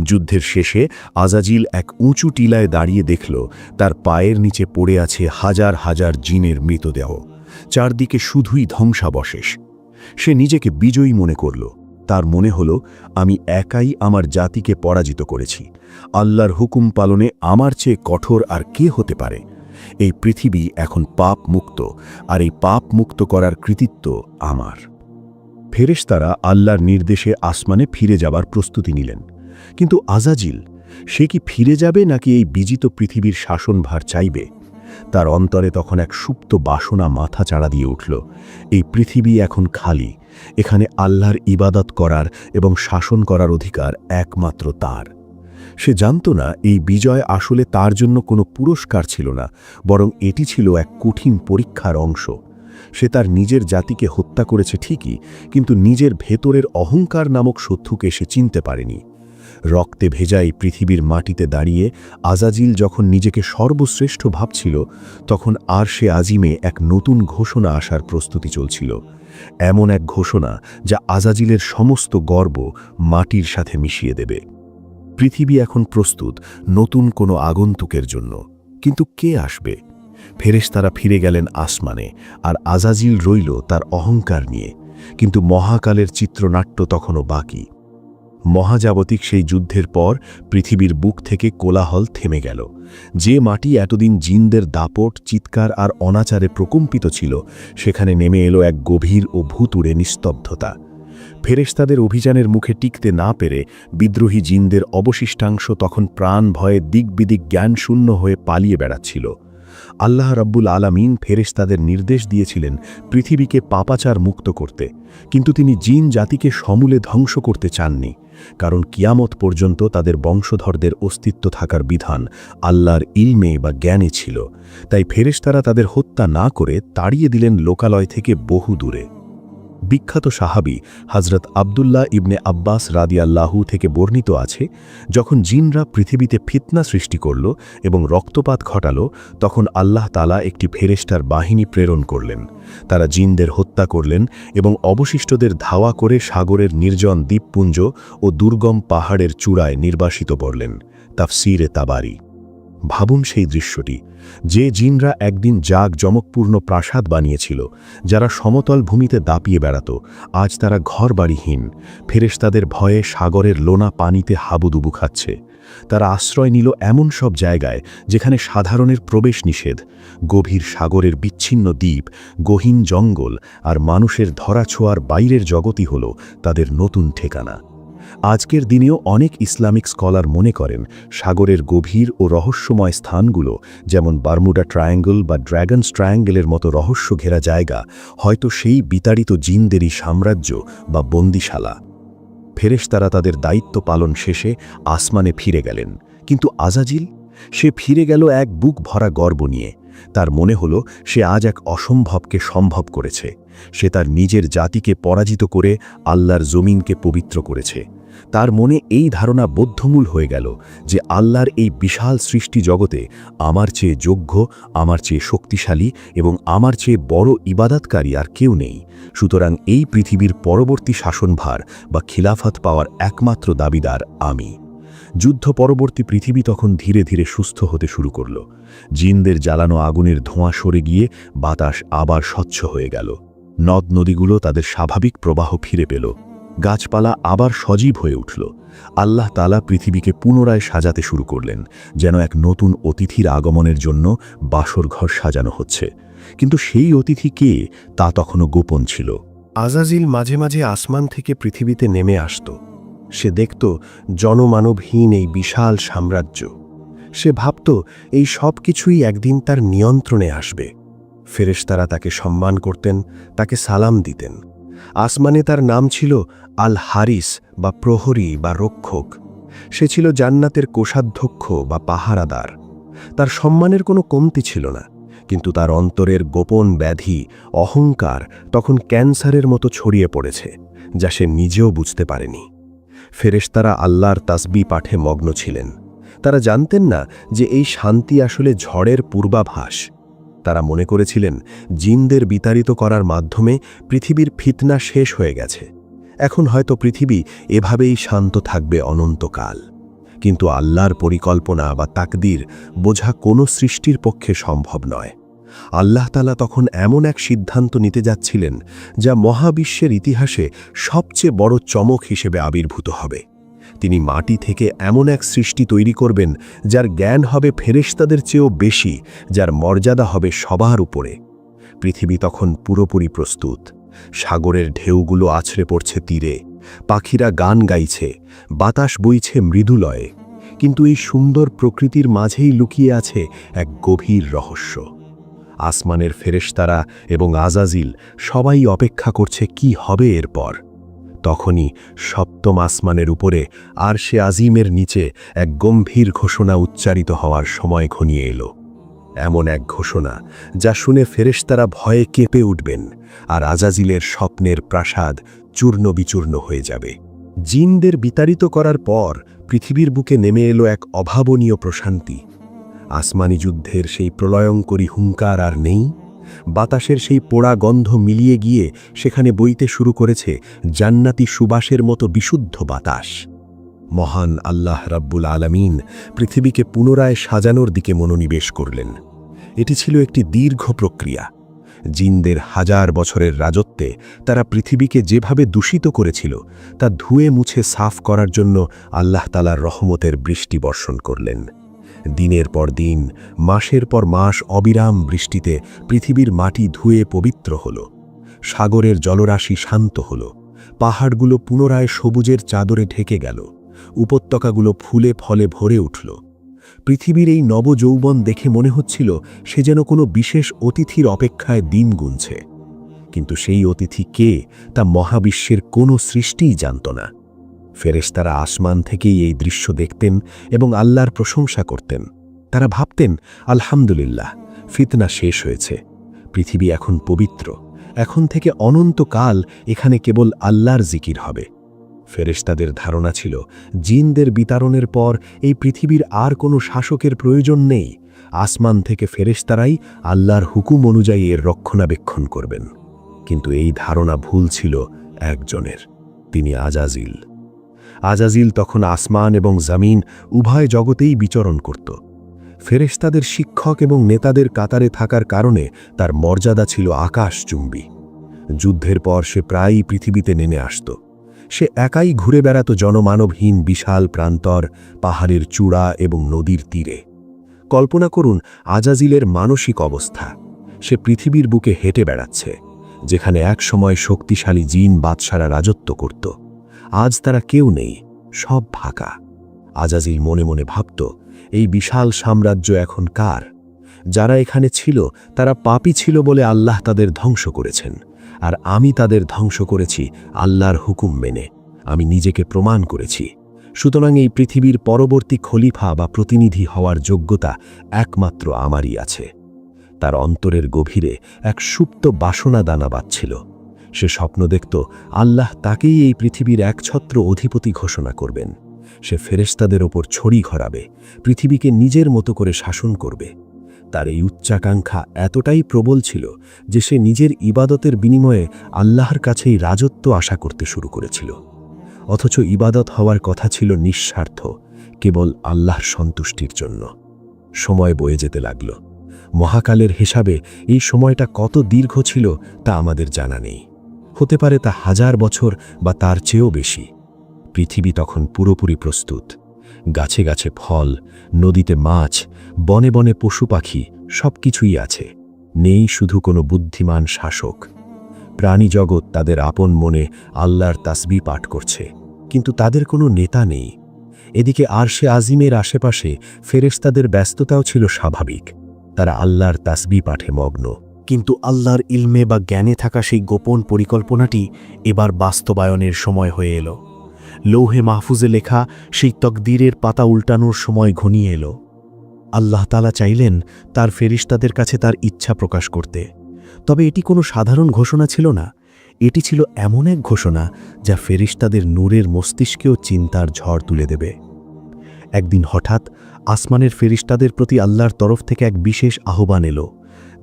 Speaker 2: যুদ্ধের শেষে আজাজিল এক উঁচু টিলায় দাঁড়িয়ে দেখল তার পায়ের নিচে পড়ে আছে হাজার হাজার জিনের মৃতদেহ। চারদিকে শুধুই ধ্বংসাবশেষ। সে নিজেকে বিজয়ী মনে করল। তার মনে হল, আমি একাই আমার জাতিকে পরাজিত করেছি। আল্লাহর হুকুম পালনে আমার চেয়ে কঠোর আর কে হতে পারে? এই পৃথিবী এখন পাপ মুক্ত, আর এই পাপ মুক্ত করার কৃতিত্ব আমার। ফেরেশতারা আল্লাহর নির্দেশে আসমানে ফিরে যাবার প্রস্তুতি নিলেন। কিন্তু আজাজিল, সে কি ফিরে যাবে নাকি এই বিজিত পৃথিবীর শাসনভার চাইবে? তার অন্তরে তখন এক সুপ্ত বাসনা মাথা চাড়া দিয়ে উঠল। এই পৃথিবী এখন খালি। এখানে আল্লাহর ইবাদত করার এবং শাসন করার অধিকার একমাত্র তার। সে জানত না এই বিজয় আসলে তার জন্য কোনো পুরস্কার ছিল না, বরং এটি ছিল এক কঠিন পরীক্ষার অংশ। সে তার নিজের জাতিকে হত্যা করেছে ঠিকই, কিন্তু নিজের ভেতরের অহংকার নামক শত্রুকে সে চিনতে পারেনি। রক্তে ভেজা এই পৃথিবীর মাটিতে দাঁড়িয়ে আজাজিল যখন নিজেকে সর্বশ্রেষ্ঠ ভাবছিল, তখন আর সে আজিমে এক নতুন ঘোষণা আসার প্রস্তুতি চলছিল। এমন এক ঘোষণা যা আজাজিলের সমস্ত গর্ব মাটির সাথে মিশিয়ে দেবে। পৃথিবী এখন প্রস্তুত নতুন কোনো আগন্তুকের জন্য। কিন্তু কে আসবে? ফেরেশতারা ফিরে গেলেন আসমানে, আর আজাজিল রইল তার অহংকার নিয়ে। কিন্তু মহাকালের চিত্রনাট্য তখনও বাকি। মহাজাগতিক সেই যুদ্ধের পর পৃথিবীর বুক থেকে কোলাহল থেমে গেল। যে মাটি এতদিন জিনদের দাপট, চিৎকার আর অনাচারে প্রকম্পিত ছিল, সেখানে নেমে এলো এক গভীর ও ভূতুড়ে নিস্তব্ধতা। ফেরেশতাদের অভিযানের মুখে টিকতে না পেরে বিদ্রোহী জিনদের অবশিষ্টাংশ তখন প্রাণ ভয়ে দিকবিদিক জ্ঞানশূন্য হয়ে পালিয়ে বেড়াচ্ছিল। আল্লাহ রাব্বুল আলামিন ফেরেশতাদের নির্দেশ দিয়েছিলেন পৃথিবীকে পাপাচার মুক্ত করতে, কিন্তু তিনি জিন জাতিকে সমূলে ধ্বংস করতে চাননি, কারণ কিয়ামত পর্যন্ত তাদের বংশধরদের অস্তিত্ব থাকার বিধান আল্লাহর ইলমে বা জ্ঞানে ছিল। তাই ফেরেশতারা তাদের হত্যা না করে তাড়িয়ে দিলেন লোকালয় থেকে বহু দূরে। বিখ্যাত সাহাবী হযরত আব্দুল্লাহ ইবনে আব্বাস রাদিয়াল্লাহু থেকে বর্ণিত আছে, যখন জিনরা পৃথিবীতে ফিতনা সৃষ্টি করল এবং রক্তপাত ঘটালো, তখন আল্লাহ তাআলা একটি ফেরেশতার বাহিনী প্রেরণ করলেন। তারা জিনদের হত্যা করলেন এবং অবশিষ্টদের ধাওয়া করে সাগরের নির্জন দ্বীপপুঞ্জ ও দুর্গম পাহাড়ের চূড়ায় নির্বাসিত করলেন। তাফসীরে তাবারি। ভাবুন সেই দৃশ্যটি। যে জিনরা একদিন জাঁকজমকপূর্ণ প্রাসাদ বানিয়েছিল, যারা সমতল ভূমিতে দাপিয়ে বেড়াত, আজ তারা ঘরবাড়িহীন। ফেরেশতাদের ভয়ে সাগরের লোনা পানিতে হাবুডুবু খাচ্ছে। তারা আশ্রয় নিল এমন সব জায়গায় যেখানে সাধারণের প্রবেশ নিষেধ। গভীর সাগরের বিচ্ছিন্ন দ্বীপ, গহীন জঙ্গল আর মানুষের ধরাছোঁয়ার বাইরের জগতই হল তাদের নতুন ঠিকানা। আজকের দিনেও অনেক ইসলামিক স্কলার মনে করেন সাগরের গভীর ও রহস্যময় স্থানগুলো, যেমন বারমুডা ট্রায়াঙ্গল বা ড্র্যাগনস ট্রায়াঙ্গেলের মতো রহস্য ঘেরা জায়গা, হয়তো সেই বিতাড়িত জিনদেরই সাম্রাজ্য বা বন্দিশালা। ফেরেশতারা তাদের দায়িত্ব পালন শেষে আসমানে ফিরে গেলেন। কিন্তু আজাজিল, সে ফিরে গেল এক বুক ভরা গর্ব নিয়ে। তার মনে হল সে আজ এক অসম্ভবকে সম্ভব করেছে। সে তার নিজের জাতিকে পরাজিত করে আল্লাহর জমিনকে পবিত্র করেছে। তার মনে এই ধারণা বদ্ধমূল হয়ে গেল যে আল্লাহর এই বিশাল সৃষ্টি জগতে আমার চেয়ে যোগ্য, আমার চেয়ে শক্তিশালী এবং আমার চেয়ে বড় ইবাদতকারী আর কেউ নেই। সুতরাং এই পৃথিবীর পরবর্তী শাসনভার বা খিলাফত পাওয়ার একমাত্র দাবিদার আমি। যুদ্ধ পরবর্তী পৃথিবী তখন ধীরে ধীরে সুস্থ হতে শুরু করল। জিনদের জ্বালানো আগুনের ধোঁয়া সরে গিয়ে বাতাস আবার স্বচ্ছ হয়ে গেল। নদ নদীগুলো তাদের স্বাভাবিক প্রবাহ ফিরে পেল। গাছপালা আবার সজীব হয়ে উঠল। আল্লাহ তাআলা পৃথিবীকে পুনরায় সাজাতে শুরু করলেন, যেন এক নতুন অতিথির আগমনের জন্য বাসরঘর সাজানো হচ্ছে। কিন্তু সেই অতিথি কে, তা তখনও গোপন ছিল। আজাজিল মাঝে মাঝে আসমান থেকে পৃথিবীতে নেমে আসত। সে দেখত জনমানবহীন এই বিশাল সাম্রাজ্য। সে ভাবত এই সব কিছুই একদিন তার নিয়ন্ত্রণে আসবে। ফেরেশতারা তাকে সম্মান করতেন, তাকে সালাম দিতেন। আসমানে তার নাম ছিল আল হারিস বা প্রহরী বা রক্ষক। সে ছিল জান্নাতের কোষাধ্যক্ষ বা পাহারাদার। তার সম্মানের কোনো কমতি ছিল না, কিন্তু তার অন্তরের গোপন ব্যাধি, অহংকার তখন ক্যান্সারের মতো ছড়িয়ে পড়েছে, যা সে নিজেও বুঝতে পারেনি। ফেরেশতারা আল্লাহর তাসবিহ পাঠে মগ্ন ছিলেন। তারা জানতেন না যে এই শান্তি আসলে ঝড়ের পূর্বাভাস। তারা মনে করেছিলেন জিনদের বিতাড়িত করার মাধ্যমে পৃথিবীর ফিতনা শেষ হয়ে গেছে। এখন হয়তো পৃথিবী এভাবেই শান্ত থাকবে অনন্তকাল। কিন্তু আল্লাহর পরিকল্পনা বা তাকদীর বোঝা কোনো সৃষ্টির পক্ষে সম্ভব নয়। আল্লাহ তাআলা তখন এমন এক সিদ্ধান্ত নিতে যাচ্ছিলেন যা মহাবিশ্বের ইতিহাসে সবচেয়ে বড় চমক হিসেবে আবির্ভূত হবে। তিনি মাটি থেকে এমন এক সৃষ্টি তৈরি করবেন যার জ্ঞান হবে ফেরেশতাদের চেয়েও বেশি, যার মর্যাদা হবে সবার উপরে। পৃথিবী তখন পুরোপুরি প্রস্তুত। সাগরের ঢেউগুলো আছড়ে পড়ছে তীরে, পাখিরা গান গাইছে, বাতাস বইছে মৃদুলয়ে। কিন্তু এই সুন্দর প্রকৃতির মাঝেই লুকিয়ে আছে এক গভীর রহস্য। আসমানের ফেরেশতারা এবং আজাজিল সবাই অপেক্ষা করছে কি হবে এরপর। তখনই সপ্তম আসমানের উপরে আরশে আজিমের নিচে এক গম্ভীর ঘোষণা উচ্চারিত হওয়ার সময় ঘনিয়ে এলো। এমন এক ঘোষণা যা শুনে ফেরেশতারা ভয়ে কেঁপে উঠবেন, আর আজাজিলের স্বপ্নের প্রাসাদ চূর্ণ বিচূর্ণ হয়ে যাবে। জিনদের বিতাড়িত করার পর পৃথিবীর বুকে নেমে এলো এক অভাবনীয় প্রশান্তি। আসমানি যুদ্ধের সেই প্রলয়ঙ্করী হুঙ্কার আর নেই। বাতাসের সেই পোড়া গন্ধ মিলিয়ে গিয়ে সেখানে বইতে শুরু করেছে জান্নাতি সুবাসের মতো বিশুদ্ধ বাতাস। মহান আল্লাহ রাব্বুল আলামিন পৃথিবীকে পুনরায় সাজানোর দিকে মনোনিবেশ করলেন। এটি ছিল একটি দীর্ঘ প্রক্রিয়া। জিনদের হাজার বছরের রাজত্বে তারা পৃথিবীকে যেভাবে দূষিত করেছিল তা ধুয়ে মুছে সাফ করার জন্য আল্লাহ তাআলার রহমতের বৃষ্টি বর্ষণ করলেন। দিনের পর দিন, মাসের পর মাস অবিরাম বৃষ্টিতে পৃথিবীর মাটি ধুয়ে পবিত্র হল। সাগরের জলরাশি শান্ত হল, পাহাড়গুলো পুনরায় সবুজের চাদরে ঢেকে গেল, উপত্যকাগুলো ফুলে ফলে ভরে উঠল। পৃথিবীর এই নবযৌবন দেখে মনে হচ্ছিল সে যেন কোনো বিশেষ অতিথির অপেক্ষায় দিন গুনছে। কিন্তু সেই অতিথি কে তা মহাবিশ্বের কোনো সৃষ্টিই জানত না। ফেরেশতারা আসমান থেকেই এই দৃশ্য দেখতেন এবং আল্লাহর প্রশংসা করতেন। তারা ভাবতেন, আলহামদুলিল্লাহ, ফিতনা শেষ হয়েছে, পৃথিবী এখন পবিত্র, এখন থেকে অনন্তকাল এখানে কেবল আল্লাহর জিকির হবে। ফেরেশতাদের ধারণা ছিল জিনদের বিতাড়নের পর এই পৃথিবীর আর কোনো শাসকের প্রয়োজন নেই। আসমান থেকে ফেরেশতারাই আল্লাহর হুকুম অনুযায়ী এর রক্ষণাবেক্ষণ করবেন। কিন্তু এই ধারণা ভুল ছিল একজনের, তিনি আজাজিল। আজাজিল তখন আসমান এবং জমিন উভয় জগতেই বিচরণ করত। ফেরেশতাদের শিক্ষক এবং নেতাদের কাতারে থাকার কারণে তার মর্যাদা ছিল আকাশচুম্বী। যুদ্ধের পর সে প্রায়ই পৃথিবীতে নেমে আসত। সে একাই ঘুরে বেড়াত জনমানবহীন বিশাল প্রান্তর, পাহাড়ের চূড়া এবং নদীর তীরে। কল্পনা করুন আজাজিলের মানসিক অবস্থা। সে পৃথিবীর বুকে হেঁটে বেড়াচ্ছে, যেখানে একসময় শক্তিশালী জিন বাদশারা রাজত্ব করত। আজ তারা কেউ নেই, সব ফাঁকা। আজাজিল মনে মনে ভাবত, এই বিশাল সাম্রাজ্য এখন কার? যারা এখানে ছিল তারা পাপী ছিল বলে আল্লাহ তাদের ধ্বংস করেছেন, আর আমি তাদের ধ্বংস করেছি আল্লাহর হুকুম মেনে। আমি নিজেকে প্রমাণ করেছি। সুতরাং এই পৃথিবীর পরবর্তী খলিফা বা প্রতিনিধি হওয়ার যোগ্যতা একমাত্র আমারই আছে। তার অন্তরের গভীরে এক সুপ্ত বাসনা দানা বাঁধছিল। সে স্বপ্ন দেখত আল্লাহ তাকেই এই পৃথিবীর একছত্র অধিপতি ঘোষণা করবেন। সে ফেরেশতাদের ওপর ছড়ি ঘরাবে, পৃথিবীকে নিজের মতো করে শাসন করবে। তার এই উচ্চাকাঙ্ক্ষা এতটাই প্রবল ছিল যে সে নিজের ইবাদতের বিনিময়ে আল্লাহর কাছেই রাজত্ব আশা করতে শুরু করেছিল। অথচ ইবাদত হওয়ার কথা ছিল নিঃস্বার্থ, কেবল আল্লাহর সন্তুষ্টির জন্য। সময় বয়ে যেতে লাগল। মহাকালের হিসাবে এই সময়টা কত দীর্ঘ ছিল তা আমাদের জানা নেই। হতে পারে তা 1000 বছর বা তার চেয়েও বেশি। পৃথিবী তখন পুরোপুরি প্রস্তুত। গাছে গাছে ফল, নদীতে মাছ, বনে বনে পশু পাখি সবকিছুই আছে। নেই শুধু কোনো বুদ্ধিমান শাসক। প্রাণী জগৎ তাদের আপন মনে আল্লাহর তাসবিহ পাঠ করছে, কিন্তু তাদের কোনো নেতা নেই। এদিকে আরশে আজিমের আশেপাশে ফেরেশতাদের ব্যস্ততাও ছিল স্বাভাবিক। তারা আল্লাহর তাসবিহ পাঠে মগ্ন, কিন্তু আল্লাহর ইলমে বা জ্ঞানে থাকা সেই গোপন পরিকল্পনাটি এবার বাস্তবায়নের সময় হয়ে এলো। লৌহে মাহফুজে লেখা সেই তকদীরের পাতা উল্টানোর সময় ঘনিয়ে এলো। আল্লাহ তাআলা চাইলেন তার ফেরেশতাদের কাছে তার ইচ্ছা প্রকাশ করতে। তবে এটি কোনো সাধারণ ঘোষণা ছিল না, এটি ছিল এমন এক ঘোষণা যা ফেরেশতাদের নূরের মস্তিষ্কেও চিন্তার ঝড় তুলে দেবে। একদিন হঠাৎ আসমানের ফেরেশতাদের প্রতি আল্লাহর তরফ থেকে এক বিশেষ আহ্বান এলো।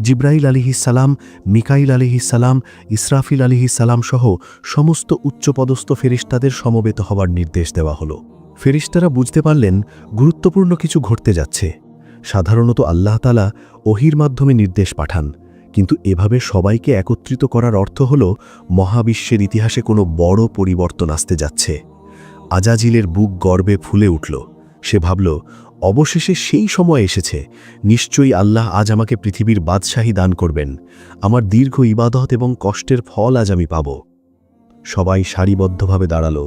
Speaker 2: জিব্রাইল আলাইহিসসালাম, মিকাইল আলাইহিসসালাম, ইসরাফিল আলাইহিসসালাম সহ সমস্ত উচ্চপদস্থ ফেরেশতাদের সমবেত হওয়ার নির্দেশ দেওয়া হলো। ফেরেশতারা বুঝতে পারলেন গুরুত্বপূর্ণ কিছু ঘটতে যাচ্ছে। সাধারণত আল্লাহ তাআলা ওহীর মাধ্যমে নির্দেশ পাঠান, কিন্তু এভাবে সবাইকে একত্রিত করার অর্থ হল মহাবিশ্বের ইতিহাসে কোনো বড় পরিবর্তন আসতে যাচ্ছে। আজাজিলের বুক গর্বে ফুলে উঠল। সে ভাবল, অবশেষে সেই সময় এসেছে, নিশ্চয়ই আল্লাহ আজ আমাকে পৃথিবীর বাদশাহী দান করবেন। আমার দীর্ঘ ইবাদত এবং কষ্টের ফল আজ আমি পাব। সবাই সারিবদ্ধভাবে দাঁড়াল।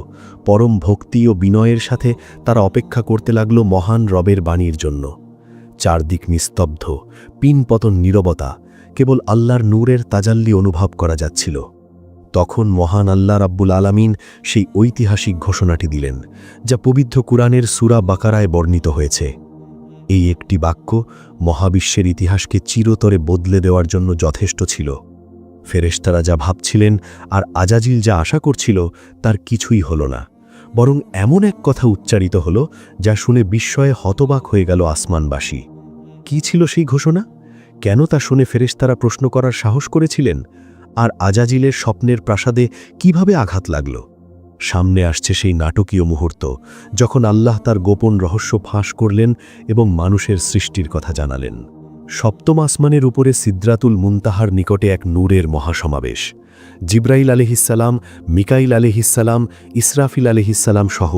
Speaker 2: পরম ভক্তি ও বিনয়ের সাথে তারা অপেক্ষা করতে লাগল মহান রবের বাণীর জন্য। চারদিক নিস্তব্ধ, পিনপতন নীরবতা, কেবল আল্লাহর নূরের তাজাল্লি অনুভব করা যাচ্ছিল। তখন মহান আল্লাহ রাব্বুল আলামিন সেই ঐতিহাসিক ঘোষণাটি দিলেন, যা পবিত্র কুরআনের সূরা বাকারায় বর্ণিত হয়েছে। এই একটি বাক্য মহাবিশ্বের ইতিহাসকে চিরতরে বদলে দেওয়ার জন্য যথেষ্ট ছিল। ফেরেশতারা যা ভাবছিলেন আর আজাজিল যা আশা করছিল তার কিছুই হল না, বরং এমন এক কথা উচ্চারিত হল যা শুনে বিস্ময়ে হতবাক হয়ে গেল আসমানবাসী। কি ছিল সেই ঘোষণা? কেন তা শুনে ফেরেশতারা প্রশ্ন করার সাহস করেছিলেন? আর আজাজিলের স্বপ্নের প্রাসাদে কিভাবে আঘাত লাগল? সামনে আসছে সেই নাটকীয় মুহূর্ত, যখন আল্লাহ তার গোপন রহস্য ফাঁস করলেন এবং মানুষের সৃষ্টির কথা জানালেন। সপ্তম আসমানের উপরে সিদরাতুল মুনতাহার নিকটে এক নূরের মহাসমাবেশ। জিব্রাইল আলাইহিসসালাম, মিকাইল আলাইহিসসালাম, ইসরাফিল আলাইহিসসালাম সহ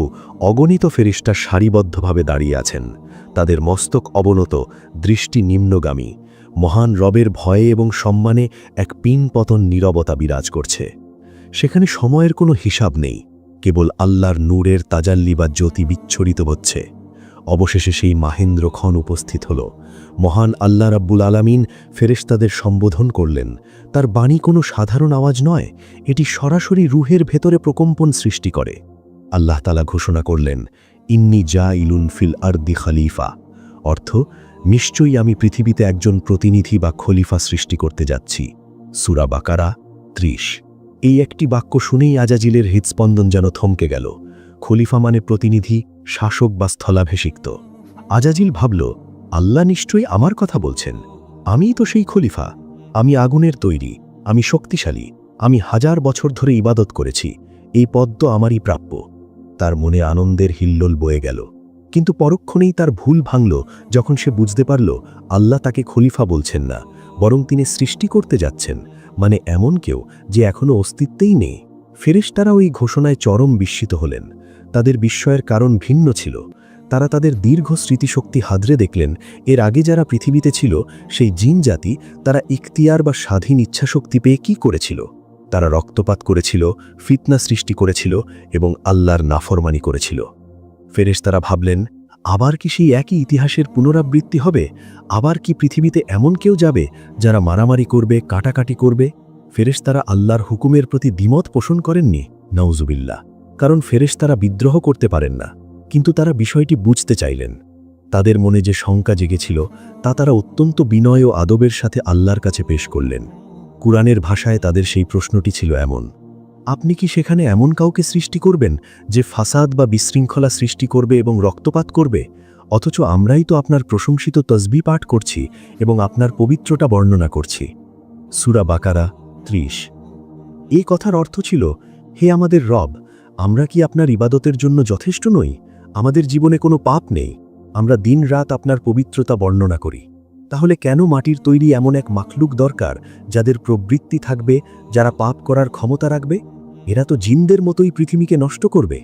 Speaker 2: অগণিত ফেরেশতা সারিবদ্ধভাবে দাঁড়িয়ে আছেন। তাদের মস্তক অবনত, দৃষ্টি নিম্নগামী। মহান রবের ভয়ে এবং সম্মানে এক পিনপতন নীরবতা বিরাজ করছে। সেখানে সময়ের কোনো হিসাব নেই, কেবল আল্লাহর নূরের তাজাল্লি বা জ্যোতি বিচ্ছরিত হচ্ছে। অবশেষে সেই মাহেন্দ্রক্ষণ উপস্থিত হল। মহান আল্লাহ রাব্বুল আলামিন ফেরেশতাদের সম্বোধন করলেন। তার বাণী কোনো সাধারণ আওয়াজ নয়, এটি সরাসরি রুহের ভেতরে প্রকম্পন সৃষ্টি করে। আল্লাহ তাআলা ঘোষণা করলেন, ইন্নী জাইলুন ফিল আরদি খলিফা, অর্থ নিশ্চয়ই আমি পৃথিবীতে একজন প্রতিনিধি বা খলিফা সৃষ্টি করতে যাচ্ছি। সূরা বাকারা ৩০। এই একটি বাক্য শুনেই আজাজিলের হৃৎস্পন্দন যেন থমকে গেল। খলিফা মানে প্রতিনিধি, শাসক বা স্থলাভিষিক্ত। আজাজিল ভাবল, আল্লাহ নিশ্চয়ই আমার কথা বলছেন। আমিই তো সেই খলিফা। আমি আগুনের তৈরি, আমি শক্তিশালী, আমি 1000 বছর ধরে ইবাদত করেছি, এই পদ তো আমারই প্রাপ্য। তার মনে আনন্দের হিল্লোল বয়ে গেল, কিন্তু পরক্ষণেই তার ভুল ভাঙল যখন সে বুঝতে পারল আল্লাহ তাকে খলিফা বলছেন না, বরং তিনি সৃষ্টি করতে যাচ্ছেন, মানে এমন কেউ যে এখনো অস্তিত্বেই নেই। ফেরেশতারা ওই ঘোষণায় চরম বিস্মিত হলেন। তাদের বিস্ময়ের কারণ ভিন্ন ছিল। তারা তাদের দীর্ঘ স্মৃতিশক্তি হাদরে দেখলেন, এর আগে যারা পৃথিবীতে ছিল সেই জিন জাতি, তারা ইখতিয়ার বা স্বাধীন ইচ্ছাশক্তি পেয়ে কি করেছিল? তারা রক্তপাত করেছিল, ফিতনা সৃষ্টি করেছিল এবং আল্লাহর নাফরমানি করেছিল। ফেরেশতারা ভাবলেন, আবার কি সেই একই ইতিহাসের পুনরাবৃত্তি হবে? আবার কি পৃথিবীতে এমন কেউ যাবে যারা মারামারি করবে, কাটাকাটি করবে? ফেরেশতারা আল্লাহর হুকুমের প্রতি দ্বিমত পোষণ করেননি, নাউজুবিল্লাহ। কারণ ফেরেশতারা বিদ্রোহ করতে পারেন না, কিন্তু তারা বিষয়টি বুঝতে চাইলেন। তাদের মনে যে শঙ্কা জেগেছিল তা তারা অত্যন্ত বিনয় ও আদবের সাথে আল্লাহর কাছে পেশ করলেন। কুরআনের ভাষায় তাদের সেই প্রশ্নটি ছিল এমন, আপনি কি সেখানে এমন কাউকে সৃষ্টি করবেন যে ফাসাদ বা বিশৃঙ্খলা সৃষ্টি করবে এবং রক্তপাত করবে? অথচ আমরাই তো আপনার প্রশংসিত তসবিহ পাঠ করছি এবং আপনার পবিত্রতা বর্ণনা করছি। সূরা বাকারা ৩০। এই কথার অর্থ ছিল, হে আমাদের রব, আমরা কি আপনার ইবাদতের জন্য যথেষ্ট নই? আমাদের জীবনে কোনো পাপ নেই, আমরা দিন-রাত আপনার পবিত্রতা বর্ণনা করি। তাহলে কেন মাটির তৈরি এমন এক মাখলুক দরকার যাদের প্রবৃত্তি থাকবে, যারা পাপ করার ক্ষমতা রাখবে? এরা তো জিনদের মতোই পৃথিবীকে নষ্ট করবে।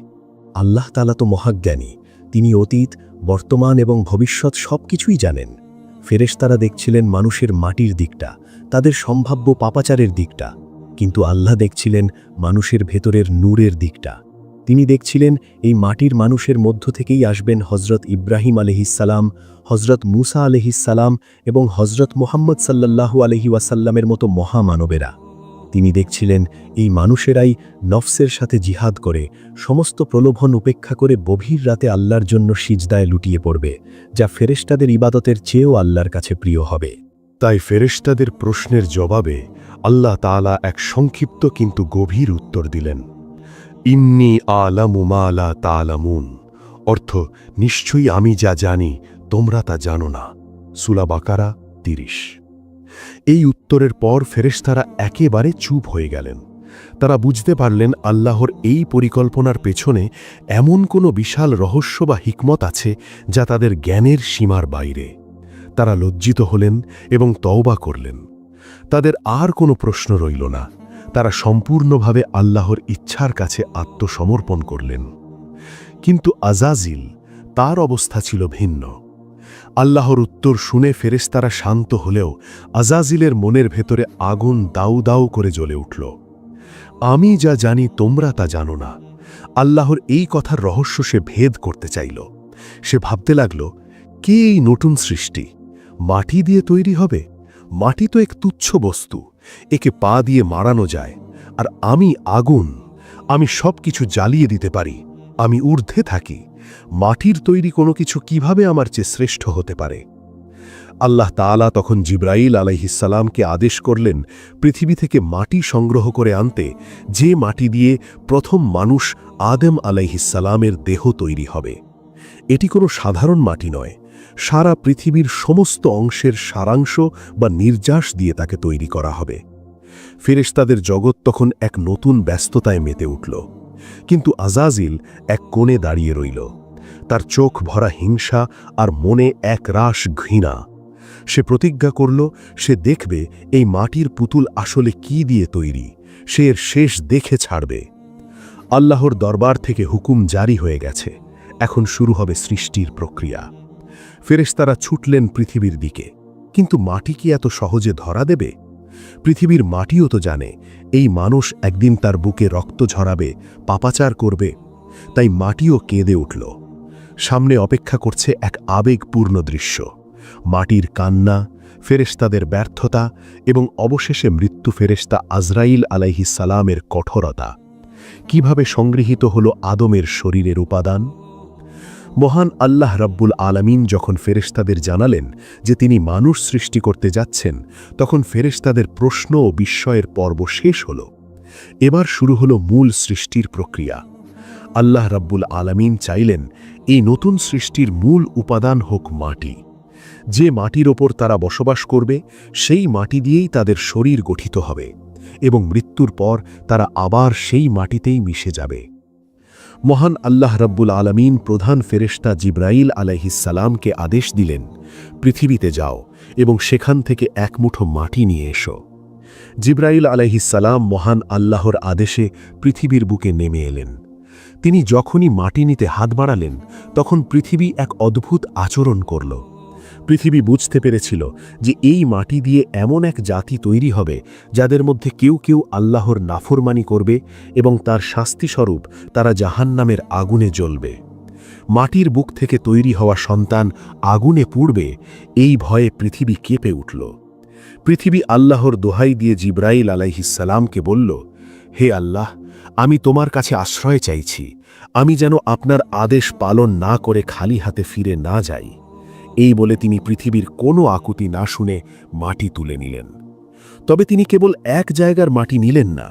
Speaker 2: আল্লাহ তাআলা তো মহাজ্ঞানী, তিনি অতীত, বর্তমান এবং ভবিষ্যৎ সবকিছুই জানেন। ফেরেশতারা দেখছিলেন মানুষের মাটির দিকটা, তাদের সম্ভাব্য পাপাচারের দিকটা, কিন্তু আল্লাহ দেখছিলেন মানুষের ভেতরের নূরের দিকটা। তিনি দেখছিলেন এই মাটির মানুষের মধ্য থেকেই আসবেন হজরত ইব্রাহিম আলহিসাল্লাম, হজরত মুসা আলহিসাল্লাম এবং হজরত মুহাম্মদ সাল্লাল্লাহু আলহি ওয়াসাল্লামের মতো মহামানবেরা। তিনি দেখছিলেন এই মানুষেরাই নফসের সাথে জিহাদ করে, সমস্ত প্রলোভন উপেক্ষা করে গভীর রাতে আল্লাহর জন্য সিজদায় লুটিয়ে পড়বে, যা ফেরেশতাদের ইবাদতের চেয়েও আল্লাহর কাছে প্রিয় হবে।
Speaker 1: তাই ফেরেশতাদের প্রশ্নের জবাবে আল্লাহ তাআলা এক সংক্ষিপ্ত কিন্তু গভীর উত্তর দিলেন। ইন্নী আলামু মা লা তা'লামুন, অর্থ নিশ্চয়ই আমি যা জানি তোমরা তা জানো না। সূরা বাকারা ৩০। এই উত্তরের পর ফেরেশতারা একেবারে চুপ হয়ে গেলেন। তারা বুঝতে পারলেন আল্লাহর এই পরিকল্পনার পেছনে এমন কোনো বিশাল রহস্য বা হিকমত আছে যা তাদের জ্ঞানের সীমার বাইরে। তারা লজ্জিত হলেন এবং তওবা করলেন। তাদের আর কোনো প্রশ্ন রইল না। তারা সম্পূর্ণভাবে আল্লাহর ইচ্ছার কাছে আত্মসমর্পণ করলেন। কিন্তু আজাজিল, তার অবস্থা ছিল ভিন্ন। আল্লাহর উত্তর শুনে ফেরেশতারা শান্ত হলেও আজাজিলের মনের ভেতরে আগুন দাউ দাউ করে জ্বলে উঠল। আমি যা জানি তোমরা তা জানো না। আল্লাহর এই কথার রহস্য সে ভেদ করতে চাইল। সে ভাবতে লাগল, কে এই নতুন সৃষ্টি? মাটি দিয়ে তৈরি হবে? মাটি তো এক তুচ্ছ বস্তু, একে পা দিয়ে মারানো যায়। আর আমি আগুন, আমি সব কিছু জ্বালিয়ে দিতে পারি। আমি ঊর্ধ্বে থাকি। মাটির তৈরি কোনো কিছু কিভাবে আমার চেয়ে শ্রেষ্ঠ হতে পারে? আল্লাহ তাআলা তখন জিবরাইল আলাইহিসসালামকে আদেশ করলেন পৃথিবী থেকে মাটি সংগ্রহ করে আনতে, যে মাটি দিয়ে প্রথম মানুষ আদম আলাইহিসসালামের দেহ তৈরি হবে। এটি কোনো সাধারণ মাটি নয়, সারা পৃথিবীর সমস্ত অংশের সারাংশ বা নির্যাস দিয়ে তাকে তৈরি করা হবে। ফেরেশতাদের জগৎ তখন এক নতুন ব্যস্ততায় মেতে উঠল। কিন্তু আজাজিল এক কোণে দাঁড়িয়ে রইল। তার চোখ ভরা হিংসা আর মনে এক রাশ ঘৃণা। সে প্রতিজ্ঞা করল, সে দেখবে এই মাটির পুতুল আসলে কি দিয়ে তৈরি। সে এর শেষ দেখে ছাড়বে। আল্লাহর দরবার থেকে হুকুম জারি হয়ে গেছে। এখন শুরু হবে সৃষ্টির প্রক্রিয়া। ফেরেশতারা ছুটলেন পৃথিবীর দিকে। কিন্তু মাটি কি এত সহজে ধরা দেবে? পৃথিবীর মাটিও তো জানে এই মানুষ একদিন তার বুকে রক্ত ঝরাবে, পাপাচার করবে। তাই মাটিও কেঁদে উঠল। সামনে অপেক্ষা করছে এক আবেগপূর্ণ দৃশ্য। মাটির কান্না, ফেরেশতাদের ব্যর্থতা এবং অবশেষে মৃত্যু ফেরেশতা আজরাইল আলাইহিসসালামের কঠোরতা। কিভাবে সংগৃহীত হল আদমের শরীরের উপাদান? মহান আল্লাহ রাব্বুল আলামিন যখন ফেরেশতাদের জানালেন যে তিনি মানুষ সৃষ্টি করতে যাচ্ছেন, তখন ফেরেশতাদের প্রশ্ন ও বিস্ময়ের পর্ব শেষ হল। এবার শুরু হল মূল সৃষ্টির প্রক্রিয়া। আল্লাহ রাব্বুল আলামিন চাইলেন এই নতুন সৃষ্টির মূল উপাদান হোক মাটি। যে মাটির ওপর তারা বসবাস করবে, সেই মাটি দিয়েই তাদের শরীর গঠিত হবে এবং মৃত্যুর পর তারা আবার সেই মাটিতেই মিশে যাবে। মহান আল্লাহ রাব্বুল আলামিন প্রধান ফেরেশতা জিবরাইল আলাইহিসসালামকে আদেশ দিলেন, পৃথিবীতে যাও এবং সেখান থেকে এক মুঠো মাটি নিয়ে এসো। জিবরাইল আলাইহিসসালাম মহান আল্লাহর আদেশে পৃথিবীর বুকে নেমে এলেন। তিনি যখনই মাটি নিতে হাত বাড়ালেন, তখন পৃথিবী এক অদ্ভুত আচরণ করল। পৃথিবী বুঝতে পেরেছিল যে এই মাটি দিয়ে এমন এক জাতি তৈরি হবে যাদের মধ্যে কেউ কেউ আল্লাহর নাফরমানি করবে এবং তার শাস্তিস্বরূপ তারা জাহান্নামের আগুনে জ্বলবে। মাটির বুক থেকে তৈরি হওয়া সন্তান আগুনে পুড়বে, এই ভয়ে পৃথিবী কেঁপে উঠল। পৃথিবী আল্লাহর দোহাই দিয়ে জিবরাইল আলাইহিসসালামকে বলল, হে আল্লাহ, আমি তোমার কাছে আশ্রয় চাইছি। আমি যেন আপনার আদেশ পালন না করে খালি হাতে ফিরে না যাই। এই বলে তিনি পৃথিবীর কোনো আকুতি না শুনে মাটি তুলে নিলেন। তবে তিনি কেবল এক জায়গার মাটি নিলেন না,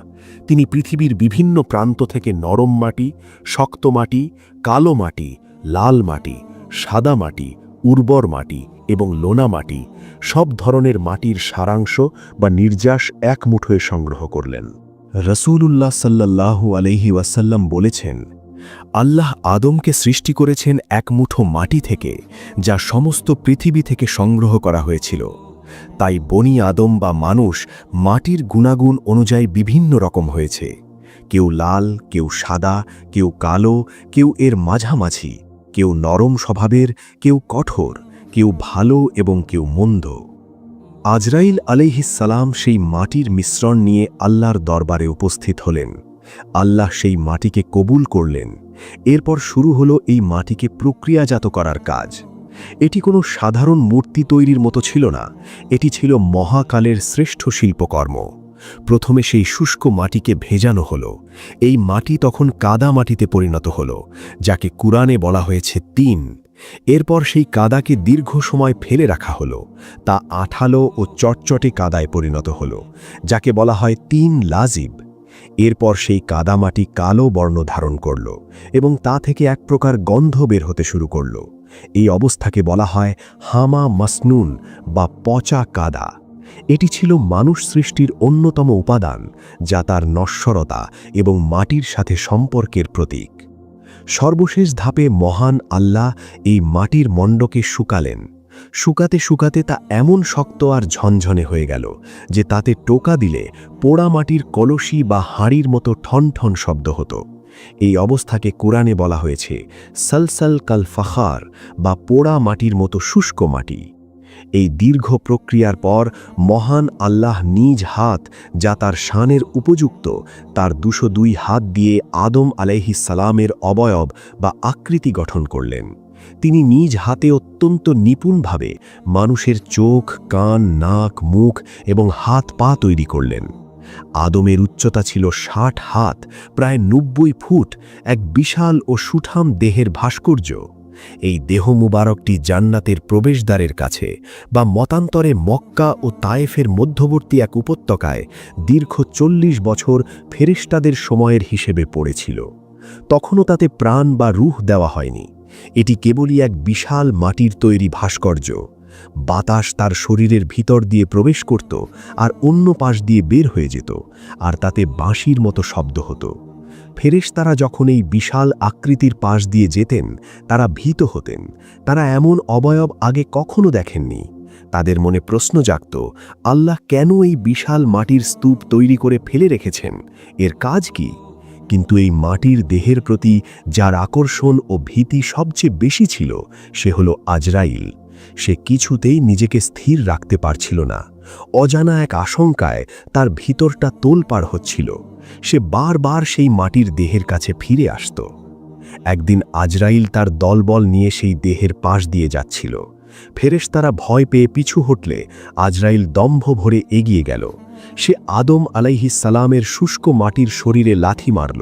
Speaker 1: তিনি পৃথিবীর বিভিন্ন প্রান্ত থেকে নরম মাটি, শক্ত মাটি, কালো মাটি, লাল মাটি, সাদা মাটি, উর্বর মাটি এবং লোনা মাটি, সব ধরনের মাটির সারাংশ বা নির্যাস এক মুঠোয় সংগ্রহ করলেন। রাসূলুল্লাহ সাল্লাল্লাহু আলাইহি ওয়াসাল্লাম বলেছেন, আল্লাহ আদমকে সৃষ্টি করেছেন এক মুঠো মাটি থেকে, যা সমস্ত পৃথিবী থেকে সংগ্রহ করা হয়েছিল। তাই বনি আদম বা মানুষ মাটির গুণাগুণ অনুযায়ী বিভিন্ন রকম হয়েছে। কেউ লাল, কেউ সাদা, কেউ কালো, কেউ এর মাঝামাঝি, কেউ নরম স্বভাবের, কেউ কঠোর, কেউ ভালো এবং কেউ মন্দ। আজরাইল আলাইহিসসালাম সেই মাটির মিশ্রণ নিয়ে আল্লাহর দরবারে উপস্থিত হলেন।
Speaker 2: আল্লাহ সেই মাটিকে কবুল করলেন। এরপর শুরু হলো এই মাটিকে প্রক্রিয়াজাত করার কাজ। এটি কোনো সাধারণ মূর্তি তৈরির মতো ছিল না, এটি ছিল মহাকালের শ্রেষ্ঠ শিল্পকর্ম। প্রথমে সেই শুষ্ক মাটিকে ভেজানো হলো। এই মাটি তখন কাদা মাটিতে পরিণত হলো, যাকে কুরআনে বলা হয়েছে তিন। এরপর সেই কাদাকে দীর্ঘ সময় ফেলে রাখা হলো, তা আঠালো ও চটচটে কাদায় পরিণত হলো, যাকে বলা হয় তিন লাজিব। এরপর সেই কাদামাটি কালো বর্ণ ধারণ করল এবং তা থেকে এক প্রকার গন্ধ বের হতে শুরু করল। এই অবস্থাকে বলা হয় হামা মাসনুন বা পচা কাদা। এটি ছিল মানুষ সৃষ্টির অন্যতম উপাদান, যা তার নশ্বরতা এবং মাটির সাথে সম্পর্কের প্রতীক। সর্বশেষ ধাপে মহান আল্লাহ এই মাটির মণ্ডকে শুকালেন। শুকাতে শুকাতে তা এমন শক্ত আর ঝনঝনে হয়ে গেল যে তাতে টোকা দিলে পোড়া মাটির কলসি বা হাঁড়ির মতো ঠনঠন শব্দ হতো। এই অবস্থাকে কোরআনে বলা হয়েছে সলসল কাল ফাখার বা পোড়া মাটির মতো শুষ্ক মাটি। এই দীর্ঘ প্রক্রিয়ার পর মহান আল্লাহ নিজ হাত, যা তার শানের উপযুক্ত, তার 202 হাত দিয়ে আদম আলাইহিস সালামের অবয়ব বা আকৃতি গঠন করলেন। তিনি নিজ হাতে অত্যন্ত নিপুণভাবে মানুষের চোখ, কান, নাক, মুখ এবং হাত পা তৈরি করলেন। আদমের উচ্চতা ছিল 60 হাত, প্রায় 90 ফুট, এক বিশাল ও সুঠাম দেহের ভাস্কর্য। এই দেহ মুবারকটি জান্নাতের প্রবেশদ্বারের কাছে বা মতান্তরে মক্কা ও তায়েফের মধ্যবর্তী এক উপত্যকায় দীর্ঘ 40 বছর ফেরেশতাদের সময়ের হিসেবে পড়েছিল। তখনও তাতে প্রাণ বা রূহ দেওয়া হয়নি। এটি কেবলই এক বিশাল মাটির তৈরি ভাস্কর্য। বাতাস তার শরীরের ভিতর দিয়ে প্রবেশ করত আর অন্য পাশ দিয়ে বের হয়ে যেত, আর তাতে বাঁশির মতো শব্দ হতো। ফেরেশতারা যখন এই বিশাল আকৃতির পাশ দিয়ে যেতেন, তারা ভীত হতেন। তারা এমন অবয়ব আগে কখনো দেখেননি। তাদের মনে প্রশ্ন জাগত, আল্লাহ কেন এই বিশাল মাটির স্তূপ তৈরি করে ফেলে রেখেছেন? এর কাজ কি? কিন্তু এই মাটির দেহের প্রতি যার আকর্ষণ ও ভীতি সবচেয়ে বেশি ছিল, সে হল আজরাইল। সে কিছুতেই নিজেকে স্থির রাখতে পারছিল না। অজানা এক আশঙ্কায় তার ভিতরটা তোলপাড় হচ্ছিল। সে বারবার সেই মাটির দেহের কাছে ফিরে আসত। একদিন আজরাইল তার দলবল নিয়ে সেই দেহের পাশ দিয়ে যাচ্ছিল। ফেরেশতারা ভয় পেয়ে পিছু হটলে আজরাইল দম্ভ ভরে এগিয়ে গেল। সে আদম আলাইহিস সালামের শুষ্ক মাটির শরীরে লাথি মারল।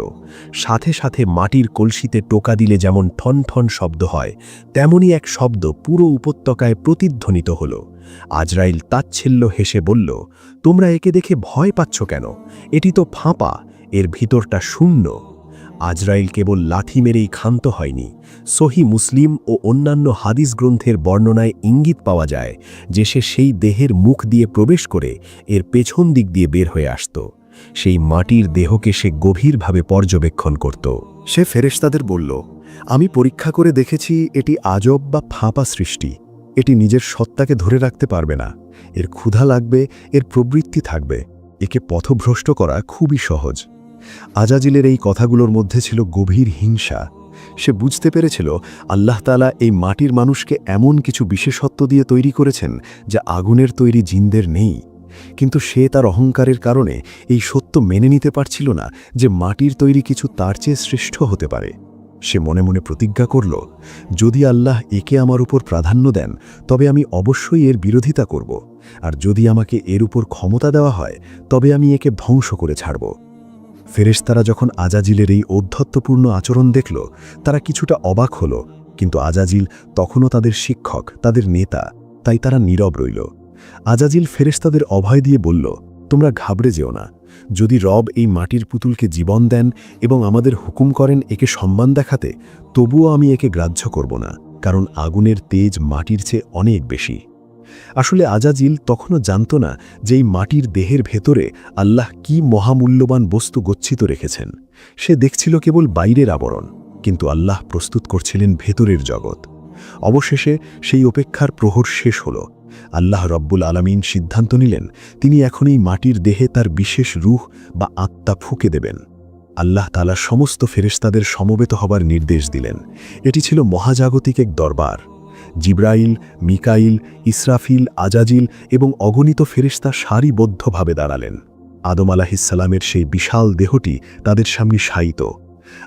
Speaker 2: সাথে সাথে মাটির কলসিতে টোকা দিলে যেমন ঠন ঠন শব্দ হয়, তেমনি এক শব্দ পুরো উপত্যকায় প্রতিধ্বনিত হল। আজরাইল তাচ্ছিল্য হেসে বলল, তোমরা একে দেখে ভয় পাচ্ছ কেন? এটি তো ফাঁপা, এর ভিতরটা শূন্য। আজরাইল কেবল লাথি মেরেই ক্ষান্ত হয়নি। সহি মুসলিম ও অন্যান্য হাদিস গ্রন্থের বর্ণনায় ইঙ্গিত পাওয়া যায় যে সে সেই দেহের মুখ দিয়ে প্রবেশ করে এর পেছন দিক দিয়ে বের হয়ে আসত। সেই মাটির দেহকে সে গভীরভাবে পর্যবেক্ষণ করত। সে ফেরেশতাদের বলল, আমি পরীক্ষা করে দেখেছি এটি আজব বা ফাঁপা সৃষ্টি। এটি নিজের সত্তাকে ধরে রাখতে পারবে না। এর ক্ষুধা লাগবে, এর প্রবৃত্তি থাকবে। একে পথভ্রষ্ট করা খুবই সহজ। আজাজিলের এই কথাগুলোর মধ্যে ছিল গভীর হিংসা। সে বুঝতে পেরেছিল আল্লাহ তাআলা এই মাটির মানুষকে এমন কিছু বিশেষত্ব দিয়ে তৈরি করেছেন যা আগুনের তৈরি জিনদের নেই। কিন্তু সে তার অহংকারের কারণে এই সত্য মেনে নিতে পারছিল না যে মাটির তৈরি কিছু তার চেয়ে শ্রেষ্ঠ হতে পারে। সে মনে মনে প্রতিজ্ঞা করল, যদি আল্লাহ একে আমার উপর প্রাধান্য দেন, তবে আমি অবশ্যই এর বিরোধিতা করব, আর যদি আমাকে এর উপর ক্ষমতা দেওয়া হয়, তবে আমি একে ধ্বংস করে ছাড়ব। ফেরেশতারা যখন আজাজিলের এই ঔদ্ধত্যপূর্ণ আচরণ দেখল, তারা কিছুটা অবাক হল, কিন্তু আজাজিল তখনও তাদের শিক্ষক, তাদের নেতা, তাই তারা নীরব রইল। আজাজিল ফেরেশতাদের অভয় দিয়ে বলল, তোমরা ঘাবড়ে যেও না। যদি রব এই মাটির পুতুলকে জীবন দেন এবং আমাদের হুকুম করেন একে সম্মান দেখাতে, তবুও আমি একে গ্রাহ্য করব না, কারণ আগুনের তেজ মাটির চেয়ে অনেক বেশি। আসলে আজাজিল তখনও জানত না যে এই মাটির দেহের ভেতরে আল্লাহ কি মহামূল্যবান বস্তু গচ্ছিত রেখেছেন। সে দেখছিল কেবল বাইরের আবরণ, কিন্তু আল্লাহ প্রস্তুত করছিলেন ভেতরের জগৎ। অবশেষে সেই অপেক্ষার প্রহর শেষ হল। আল্লাহ রব্বুল আলামিন সিদ্ধান্ত নিলেন তিনি এখন এই মাটির দেহে তার বিশেষ রূহ বা আত্মা ফুঁকে দেবেন। আল্লাহ তাআলা সমস্ত ফেরেশতাদের সমবেত হবার নির্দেশ দিলেন। এটি ছিল মহাজাগতিক এক দরবার। জিব্রাইল, মিকাইল, ইসরাফিল, আজাজিল এবং অগণিত ফেরেশতা সারিবদ্ধভাবে দাঁড়ালেন।
Speaker 1: আদম আলাহিসাল্লামের সেই বিশাল দেহটি তাদের সামনে শায়িত।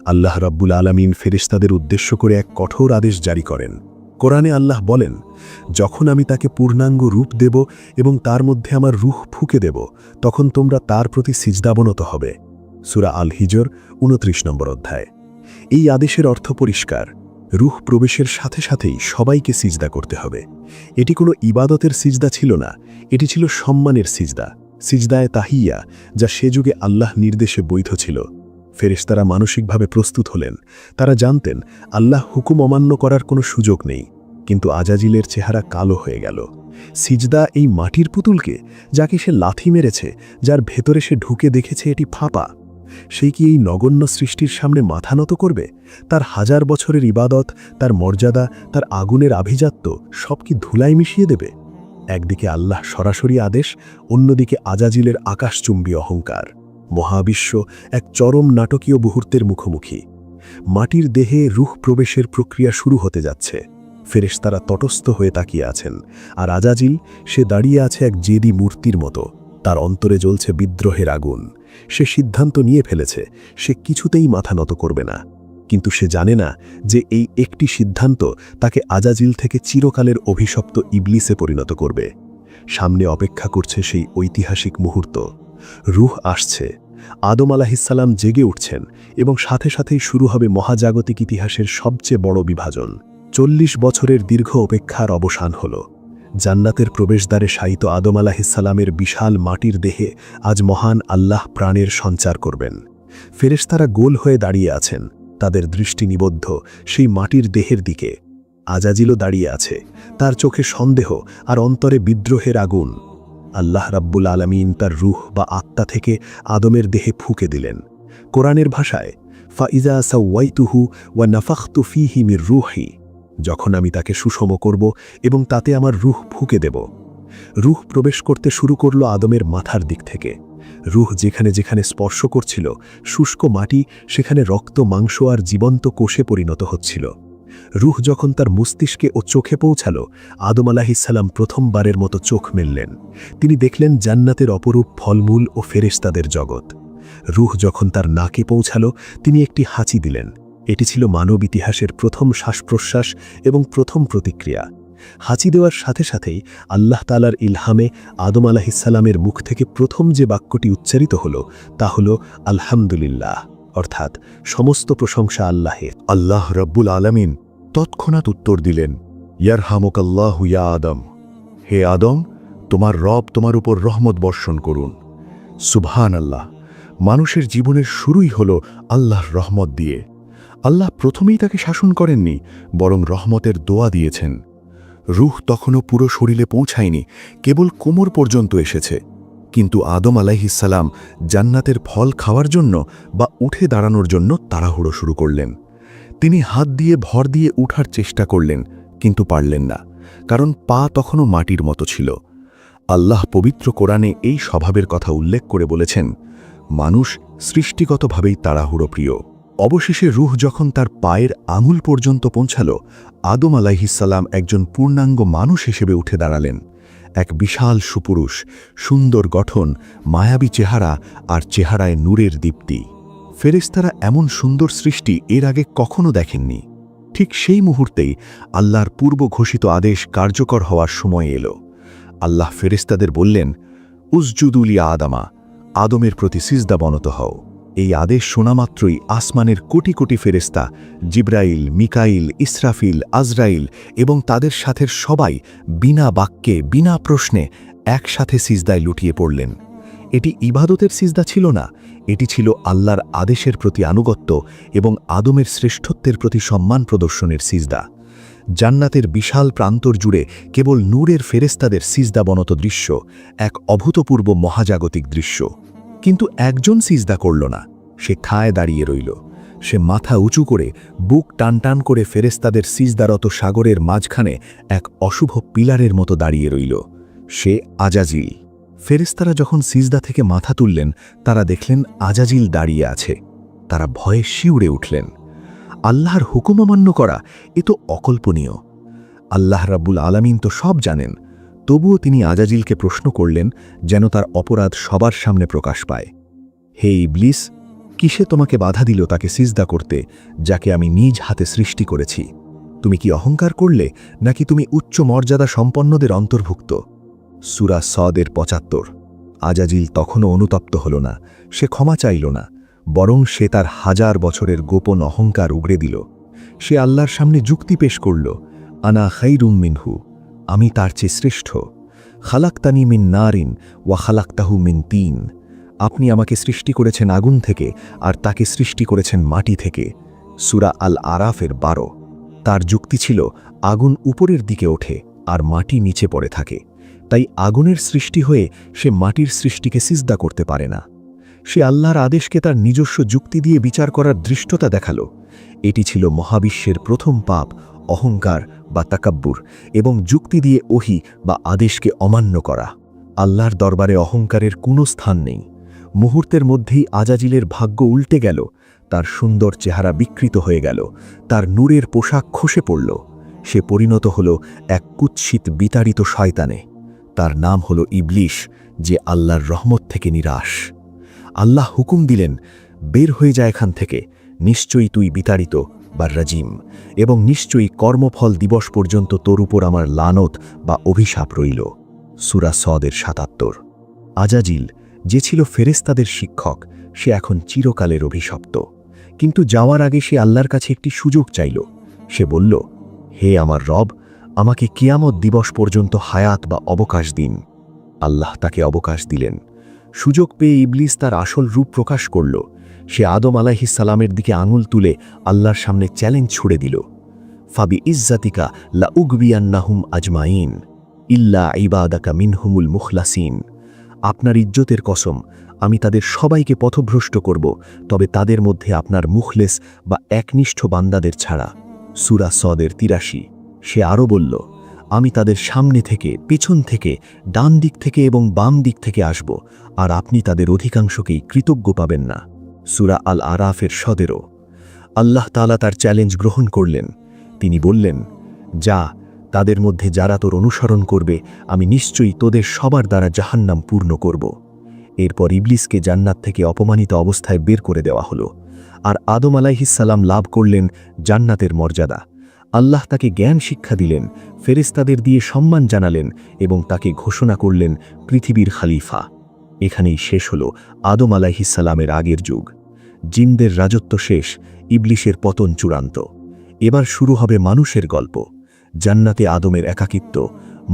Speaker 1: আল্লাহ রাব্বুল আলামিন ফেরেশতাদের উদ্দেশ্য করে এক কঠোর আদেশ জারি করেন। কোরআনে আল্লাহ বলেন, যখন আমি তাকে পূর্ণাঙ্গ রূপ দেব এবং তার মধ্যে আমার রূহ ফুঁকে দেব, তখন তোমরা তার প্রতি সিজদাবনত হবে। সূরা আল হিজর ২৯ নম্বর অধ্যায়। এই আদেশের অর্থ পরিষ্কার, রূহ প্রবেশের সাথে সাথেই সবাইকে সিজদা করতে হবে। এটি কোনো ইবাদতের সিজদা ছিল না, এটি ছিল সম্মানের সিজদা, সিজদায়ে তাহিয়া, যা সে যুগে আল্লাহ নির্দেশে বৈধ ছিল। ফেরেশতারা মানসিকভাবে প্রস্তুত হলেন। তারা জানতেন আল্লাহ হুকুম অমান্য করার কোনো সুযোগ নেই। কিন্তু আজাজিলের চেহারা কালো হয়ে গেল। সিজদা এই মাটির পুতুলকে, যাকে সে লাথি মেরেছে, যার ভেতরে সে ঢুকে দেখেছে এটি ফাঁপা, সেই কি এই নগণ্য সৃষ্টির সামনে মাথা নত করবে? তার হাজার বছরের ইবাদত, তার মর্যাদা, তার আগুনের আভিজাত্য সব কি ধুলায় মিশিয়ে দেবে? একদিকে আল্লাহ সরাসরি আদেশ, অন্যদিকে আজাজিলের আকাশচুম্বী অহংকার। মহাবিশ্ব এক চরম নাটকীয় মুহূর্তের মুখোমুখি। মাটির দেহে রূহ প্রবেশের প্রক্রিয়া শুরু হতে যাচ্ছে। ফেরেশতারা তটস্থ হয়ে তাকিয়ে আছেন, আর আজাজিল, সে দাঁড়িয়ে আছে এক জেদি মূর্তির মতো। তার অন্তরে জ্বলছে বিদ্রোহের আগুন। সে সিদ্ধান্ত নিয়ে ফেলেছে, সে কিছুতেই মাথা নত করবে না। কিন্তু সে জানে না যে এই একটি সিদ্ধান্ত তাকে আজাজিল থেকে চিরকালের অভিশপ্ত ইবলিসে পরিণত করবে। সামনে অপেক্ষা করছে সেই ঐতিহাসিক মুহূর্ত। রূহ আসছে, আদম আলাহিসাল্লাম জেগে উঠছেন, এবং সাথে সাথেই শুরু হবে মহাজাগতিক ইতিহাসের সবচেয়ে বড় বিভাজন। ৪০ বছরের দীর্ঘ অপেক্ষার অবসান হল। জান্নাতের প্রবেশদ্বারে শায়িত আদম আলাহিসাল্লামের বিশাল মাটির দেহে আজ মহান আল্লাহ প্রাণের সঞ্চার করবেন। ফেরেশতারা গোল হয়ে দাঁড়িয়ে আছেন, তাদের দৃষ্টি নিবদ্ধ সেই মাটির দেহের দিকে। আজাজিলও দাঁড়িয়ে আছে, তার চোখে সন্দেহ আর অন্তরে বিদ্রোহের আগুন। আল্লাহ রাব্বুল আলামিন তার রূহ বা আত্মা থেকে আদমের দেহে ফুঁকে দিলেন। কোরআনের ভাষায়, ফাইজা সাওয়াইতুহু ওয়া নাফাখতু ফীহি মির রূহি, যখন আমি তাকে সুষম করব এবং তাতে আমার রূহ ফুঁকে দেব। রূহ প্রবেশ করতে শুরু করল আদমের মাথার দিক থেকে। রূহ যেখানে যেখানে স্পর্শ করছিল, শুষ্ক মাটি সেখানে রক্ত, মাংস আর জীবন্ত কোষে পরিণত হচ্ছিল। রূহ যখন তার মস্তিষ্কে ও চোখে পৌঁছাল, আদম আলাহিসাল্লাম প্রথমবারের মতো চোখ মেললেন। তিনি দেখলেন জান্নাতের অপরূপ ফলমূল ও ফেরেশতাদের জগৎ। রূহ যখন তার নাকে পৌঁছাল, তিনি একটি হাঁচি দিলেন। এটি ছিল মানব ইতিহাসের প্রথম শ্বাস-প্রশ্বাস এবং প্রথম প্রতিক্রিয়া। হাঁচি দেওয়ার সাথে সাথেই আল্লাহ তাআলার ইলহামে আদম আলাহিসাল্লামের মুখ থেকে প্রথম যে বাক্যটি উচ্চারিত হল, তা হল আলহামদুলিল্লাহ, অর্থাৎ সমস্ত প্রশংসা আল্লাহের।
Speaker 2: আল্লাহ রাব্বুল আলামিন তৎক্ষণাৎ উত্তর দিলেন, ইয়ারহামুকাল্লাহু ইয়া আদম, হে আদম, তোমার রব তোমার উপর রহমত বর্ষণ করুন। সুবহানাল্লাহ, মানুষের জীবনের শুরুই হল আল্লাহর রহমত দিয়ে। আল্লাহ প্রথমেই তাকে শাসন করেননি, বরং রহমতের দোয়া দিয়েছেন। রূহ তখনও পুরো শরীরে পৌঁছায়নি, কেবল কোমর পর্যন্ত এসেছে। কিন্তু আদম আলাইহিসসালাম জান্নাতের ফল খাওয়ার জন্য বা উঠে দাঁড়ানোর জন্য তাড়াহুড়ো শুরু করলেন। তিনি হাত দিয়ে ভর দিয়ে উঠার চেষ্টা করলেন, কিন্তু পারলেন না, কারণ পা তখনও মাটির মতো ছিল। আল্লাহ পবিত্র কোরআনে এই স্বভাবের কথা উল্লেখ করে বলেছেন, মানুষ সৃষ্টিগতভাবেই তাড়াহুড়ো প্রিয়। অবশেষে রূহ যখন তার পায়ের আঙুল পর্যন্ত পৌঁছাল, আদম আলাইহিসসালাম একজন পূর্ণাঙ্গ মানুষ হিসেবে উঠে দাঁড়ালেন। এক বিশাল সুপুরুষ, সুন্দর গঠন, মায়াবী চেহারা আর চেহারায় নূরের দীপ্তি। ফেরেশতারা এমন সুন্দর সৃষ্টি এর আগে কখনো দেখেননি। ঠিক সেই মুহূর্তেই আল্লাহর পূর্ব ঘোষিত আদেশ কার্যকর হওয়ার সময় এলো। আল্লাহ ফেরেশতাদের বললেন, উসজুদুলি আদামা, আদমের প্রতি সিজদা বনত হও। এই আদেশ শোনামাত্রই আসমানের কোটি কোটি ফেরেশতা, জিব্রাইল, মিকাইল, ইসরাফিল, আজরাইল এবং তাদের সাথের সবাই বিনা বাক্যে, বিনা প্রশ্নে একসাথে সিজদায় লুটিয়ে পড়লেন। এটি ইবাদতের সিজদা ছিল না, এটি ছিল আল্লাহর আদেশের প্রতি আনুগত্য এবং আদমের শ্রেষ্ঠত্বের প্রতি সম্মান প্রদর্শনের সিজদা। জান্নাতের বিশাল প্রান্তর জুড়ে কেবল নূরের ফেরেশতাদের সিজদাবনত দৃশ্য, এক অভূতপূর্ব মহাজাগতিক দৃশ্য। কিন্তু একজন সিজদা করল না, সে ঠায় দাঁড়িয়ে রইল। সে মাথা উঁচু করে, বুক টান টান করে ফেরেশতাদের সিজদারত সাগরের মাঝখানে এক অশুভ পিলারের মতো দাঁড়িয়ে রইল। সে আজাজিল। ফেরেশতারা যখন সিজদা থেকে মাথা তুললেন, তারা দেখলেন আজাজিল দাঁড়িয়ে আছে। তারা ভয়ে শিউরে উঠলেন। আল্লাহর হুকুম অমান্য করা এ তো অকল্পনীয়। আল্লাহ রাব্বুল আলামিন তো সব জানেন। তবুও তিনি আজাজিলকে প্রশ্ন করলেন যেন তার অপরাধ সবার সামনে প্রকাশ পায়। হে ইবলিস, কিসে তোমাকে বাধা দিল তাকে সিজদা করতে, যাকে আমি নিজ হাতে সৃষ্টি করেছি? তুমি কি অহংকার করলে, নাকি তুমি উচ্চ মর্যাদা সম্পন্নদের অন্তর্ভুক্ত? সূরা সদের ৭৫। আজাজিল তখনও অনুতপ্ত হল না, সে ক্ষমা চাইল না, বরং সে তার 1000 বছরের গোপন অহংকার উগড়ে দিল। সে আল্লাহর সামনে যুক্তি পেশ করল, আনা খাইরুম মিনহু, আমি তার চেয়ে শ্রেষ্ঠ। খালাকতানি মিন নারিন ওয়া খালাকতাহু মিন তিন, আপনি আমাকে সৃষ্টি করেছেন আগুন থেকে আর তাকে সৃষ্টি করেছেন মাটি থেকে। সূরা আল আরাফের 12। তার যুক্তি ছিল আগুন উপরের দিকে ওঠে আর মাটি নিচে পড়ে থাকে, তাই আগুনের সৃষ্টি হয়ে সে মাটির সৃষ্টিকে সিজদা করতে পারে না। সে আল্লাহর আদেশকে তার নিজস্ব যুক্তি দিয়ে বিচার করার দৃষ্টতা দেখাল। এটি ছিল মহাবিশ্বের প্রথম পাপ, অহংকার বা তাকাব্বুর, এবং যুক্তি দিয়ে ওহী বা আদেশকে অমান্য করা। আল্লাহর দরবারে অহংকারের কোনো স্থান নেই। মুহূর্তের মধ্যেই আজাজিলের ভাগ্য উল্টে গেল, তার সুন্দর চেহারা বিকৃত হয়ে গেল, তার নূরের পোশাক খসে পড়ল। সে পরিণত হল এক কুৎসিত বিতাড়িত শয়তানে। তার নাম হল ইবলিশ, যে আল্লাহর রহমত থেকে নিরাশ। আল্লাহ হুকুম দিলেন, বের হয়ে যায় এখান থেকে, নিশ্চয়ই তুই বিতাড়িত বা রাজিম, এবং নিশ্চয়ই কর্মফল দিবস পর্যন্ত তোর উপর আমার লানত বা অভিশাপ রইল। সূরা সদের ৭৭। আজাজিল, যে ছিল ফেরেশতাদের শিক্ষক, সে এখন চিরকালের অভিশপ্ত। কিন্তু যাওয়ার আগে সে আল্লাহর কাছে একটি সুযোগ চাইল। সে বলল, হে আমার রব, আমাকে কিয়ামত দিবস পর্যন্ত হায়াত বা অবকাশ দিন। আল্লাহ তাকে অবকাশ দিলেন। সুযোগ পেয়ে ইবলিস তার আসল রূপ প্রকাশ করল। সে আদম আলাইহিস সালামের দিকে আঙুল তুলে আল্লাহর সামনে চ্যালেঞ্জ ছুড়ে দিল, ফাবি ইজ্জাতিকা লা উগবিয়ান্নাহুম আজমাইন ইল্লা ইবাদাকা মিনহুমুল মুখলাসিন। আপনার ইজ্জতের কসম, আমি তাদের সবাইকে পথভ্রষ্ট করব, তবে তাদের মধ্যে আপনার মুখলেস বা একনিষ্ঠ বান্দাদের ছাড়া। সূরা সদের ৮৩। সে আরও বলল, আমি তাদের সামনে থেকে, পিছন থেকে, ডান দিক থেকে এবং বাম দিক থেকে আসব, আর আপনি তাদের অধিকাংশকেই কৃতজ্ঞ পাবেন না। সূরা আল আরাফের ১৭। আল্লাহ তাআলা তার চ্যালেঞ্জ গ্রহণ করলেন। তিনি বললেন, যা, তাদের মধ্যে যারা তোর অনুসরণ করবে আমি নিশ্চয়ই তোদের সবার দ্বারা জাহান্নাম পূর্ণ করব। এরপর ইবলিসকে জান্নাত থেকে অপমানিত অবস্থায় বের করে দেওয়া হলো, আর আদম আলাইহিস সালাম লাভ করলেন জান্নাতের মর্যাদা। আল্লাহ তাকে জ্ঞান শিক্ষা দিলেন, ফেরেশতাদের দিয়ে সম্মান জানালেন এবং তাকে ঘোষণা করলেন পৃথিবীর খলিফা। এখানেই শেষ হল আদম আলাইহিস সালামের আগের যুগ। জিনদের রাজত্ব শেষ, ইবলিসের পতন চূড়ান্ত। এবার শুরু হবে মানুষের গল্প। জান্নাতে আদমের একাকিত্ব,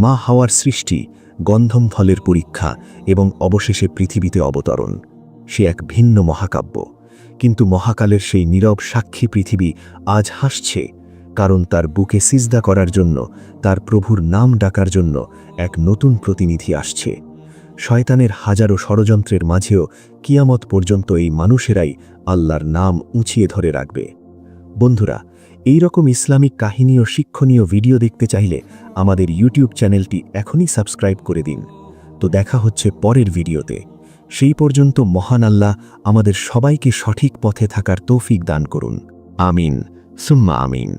Speaker 2: মা হাওয়ার সৃষ্টি, গন্ধম ফলের পরীক্ষা এবং অবশেষে পৃথিবীতে অবতরণ। সে এক ভিন্ন মহাকাব্য। কিন্তু মহাকালের সেই নীরব সাক্ষী পৃথিবী আজ হাসছে, কারণ তার বুকে সিজদা করার জন্য, তার প্রভুর নাম ডাকার জন্য এক নতুন প্রতিনিধি আসছে। শয়তানের হাজারো ষড়যন্ত্রের মাঝেও কিয়ামত পর্যন্ত এই মানুষেরাই আল্লাহর নাম উঁচিয়ে ধরে রাখবে। বন্ধুরা, এই রকম ইসলামিক কাহিনী ও শিক্ষণীয় ভিডিও দেখতে চাইলে আমাদের ইউটিউব চ্যানেলটি এখনই সাবস্ক্রাইব করে দিন। তো দেখা হচ্ছে পরের ভিডিওতে। সেই পর্যন্ত মহান আল্লাহ আমাদের সবাইকে সঠিক পথে থাকার তৌফিক দান করুন। আমিন সুম্মা আমিন।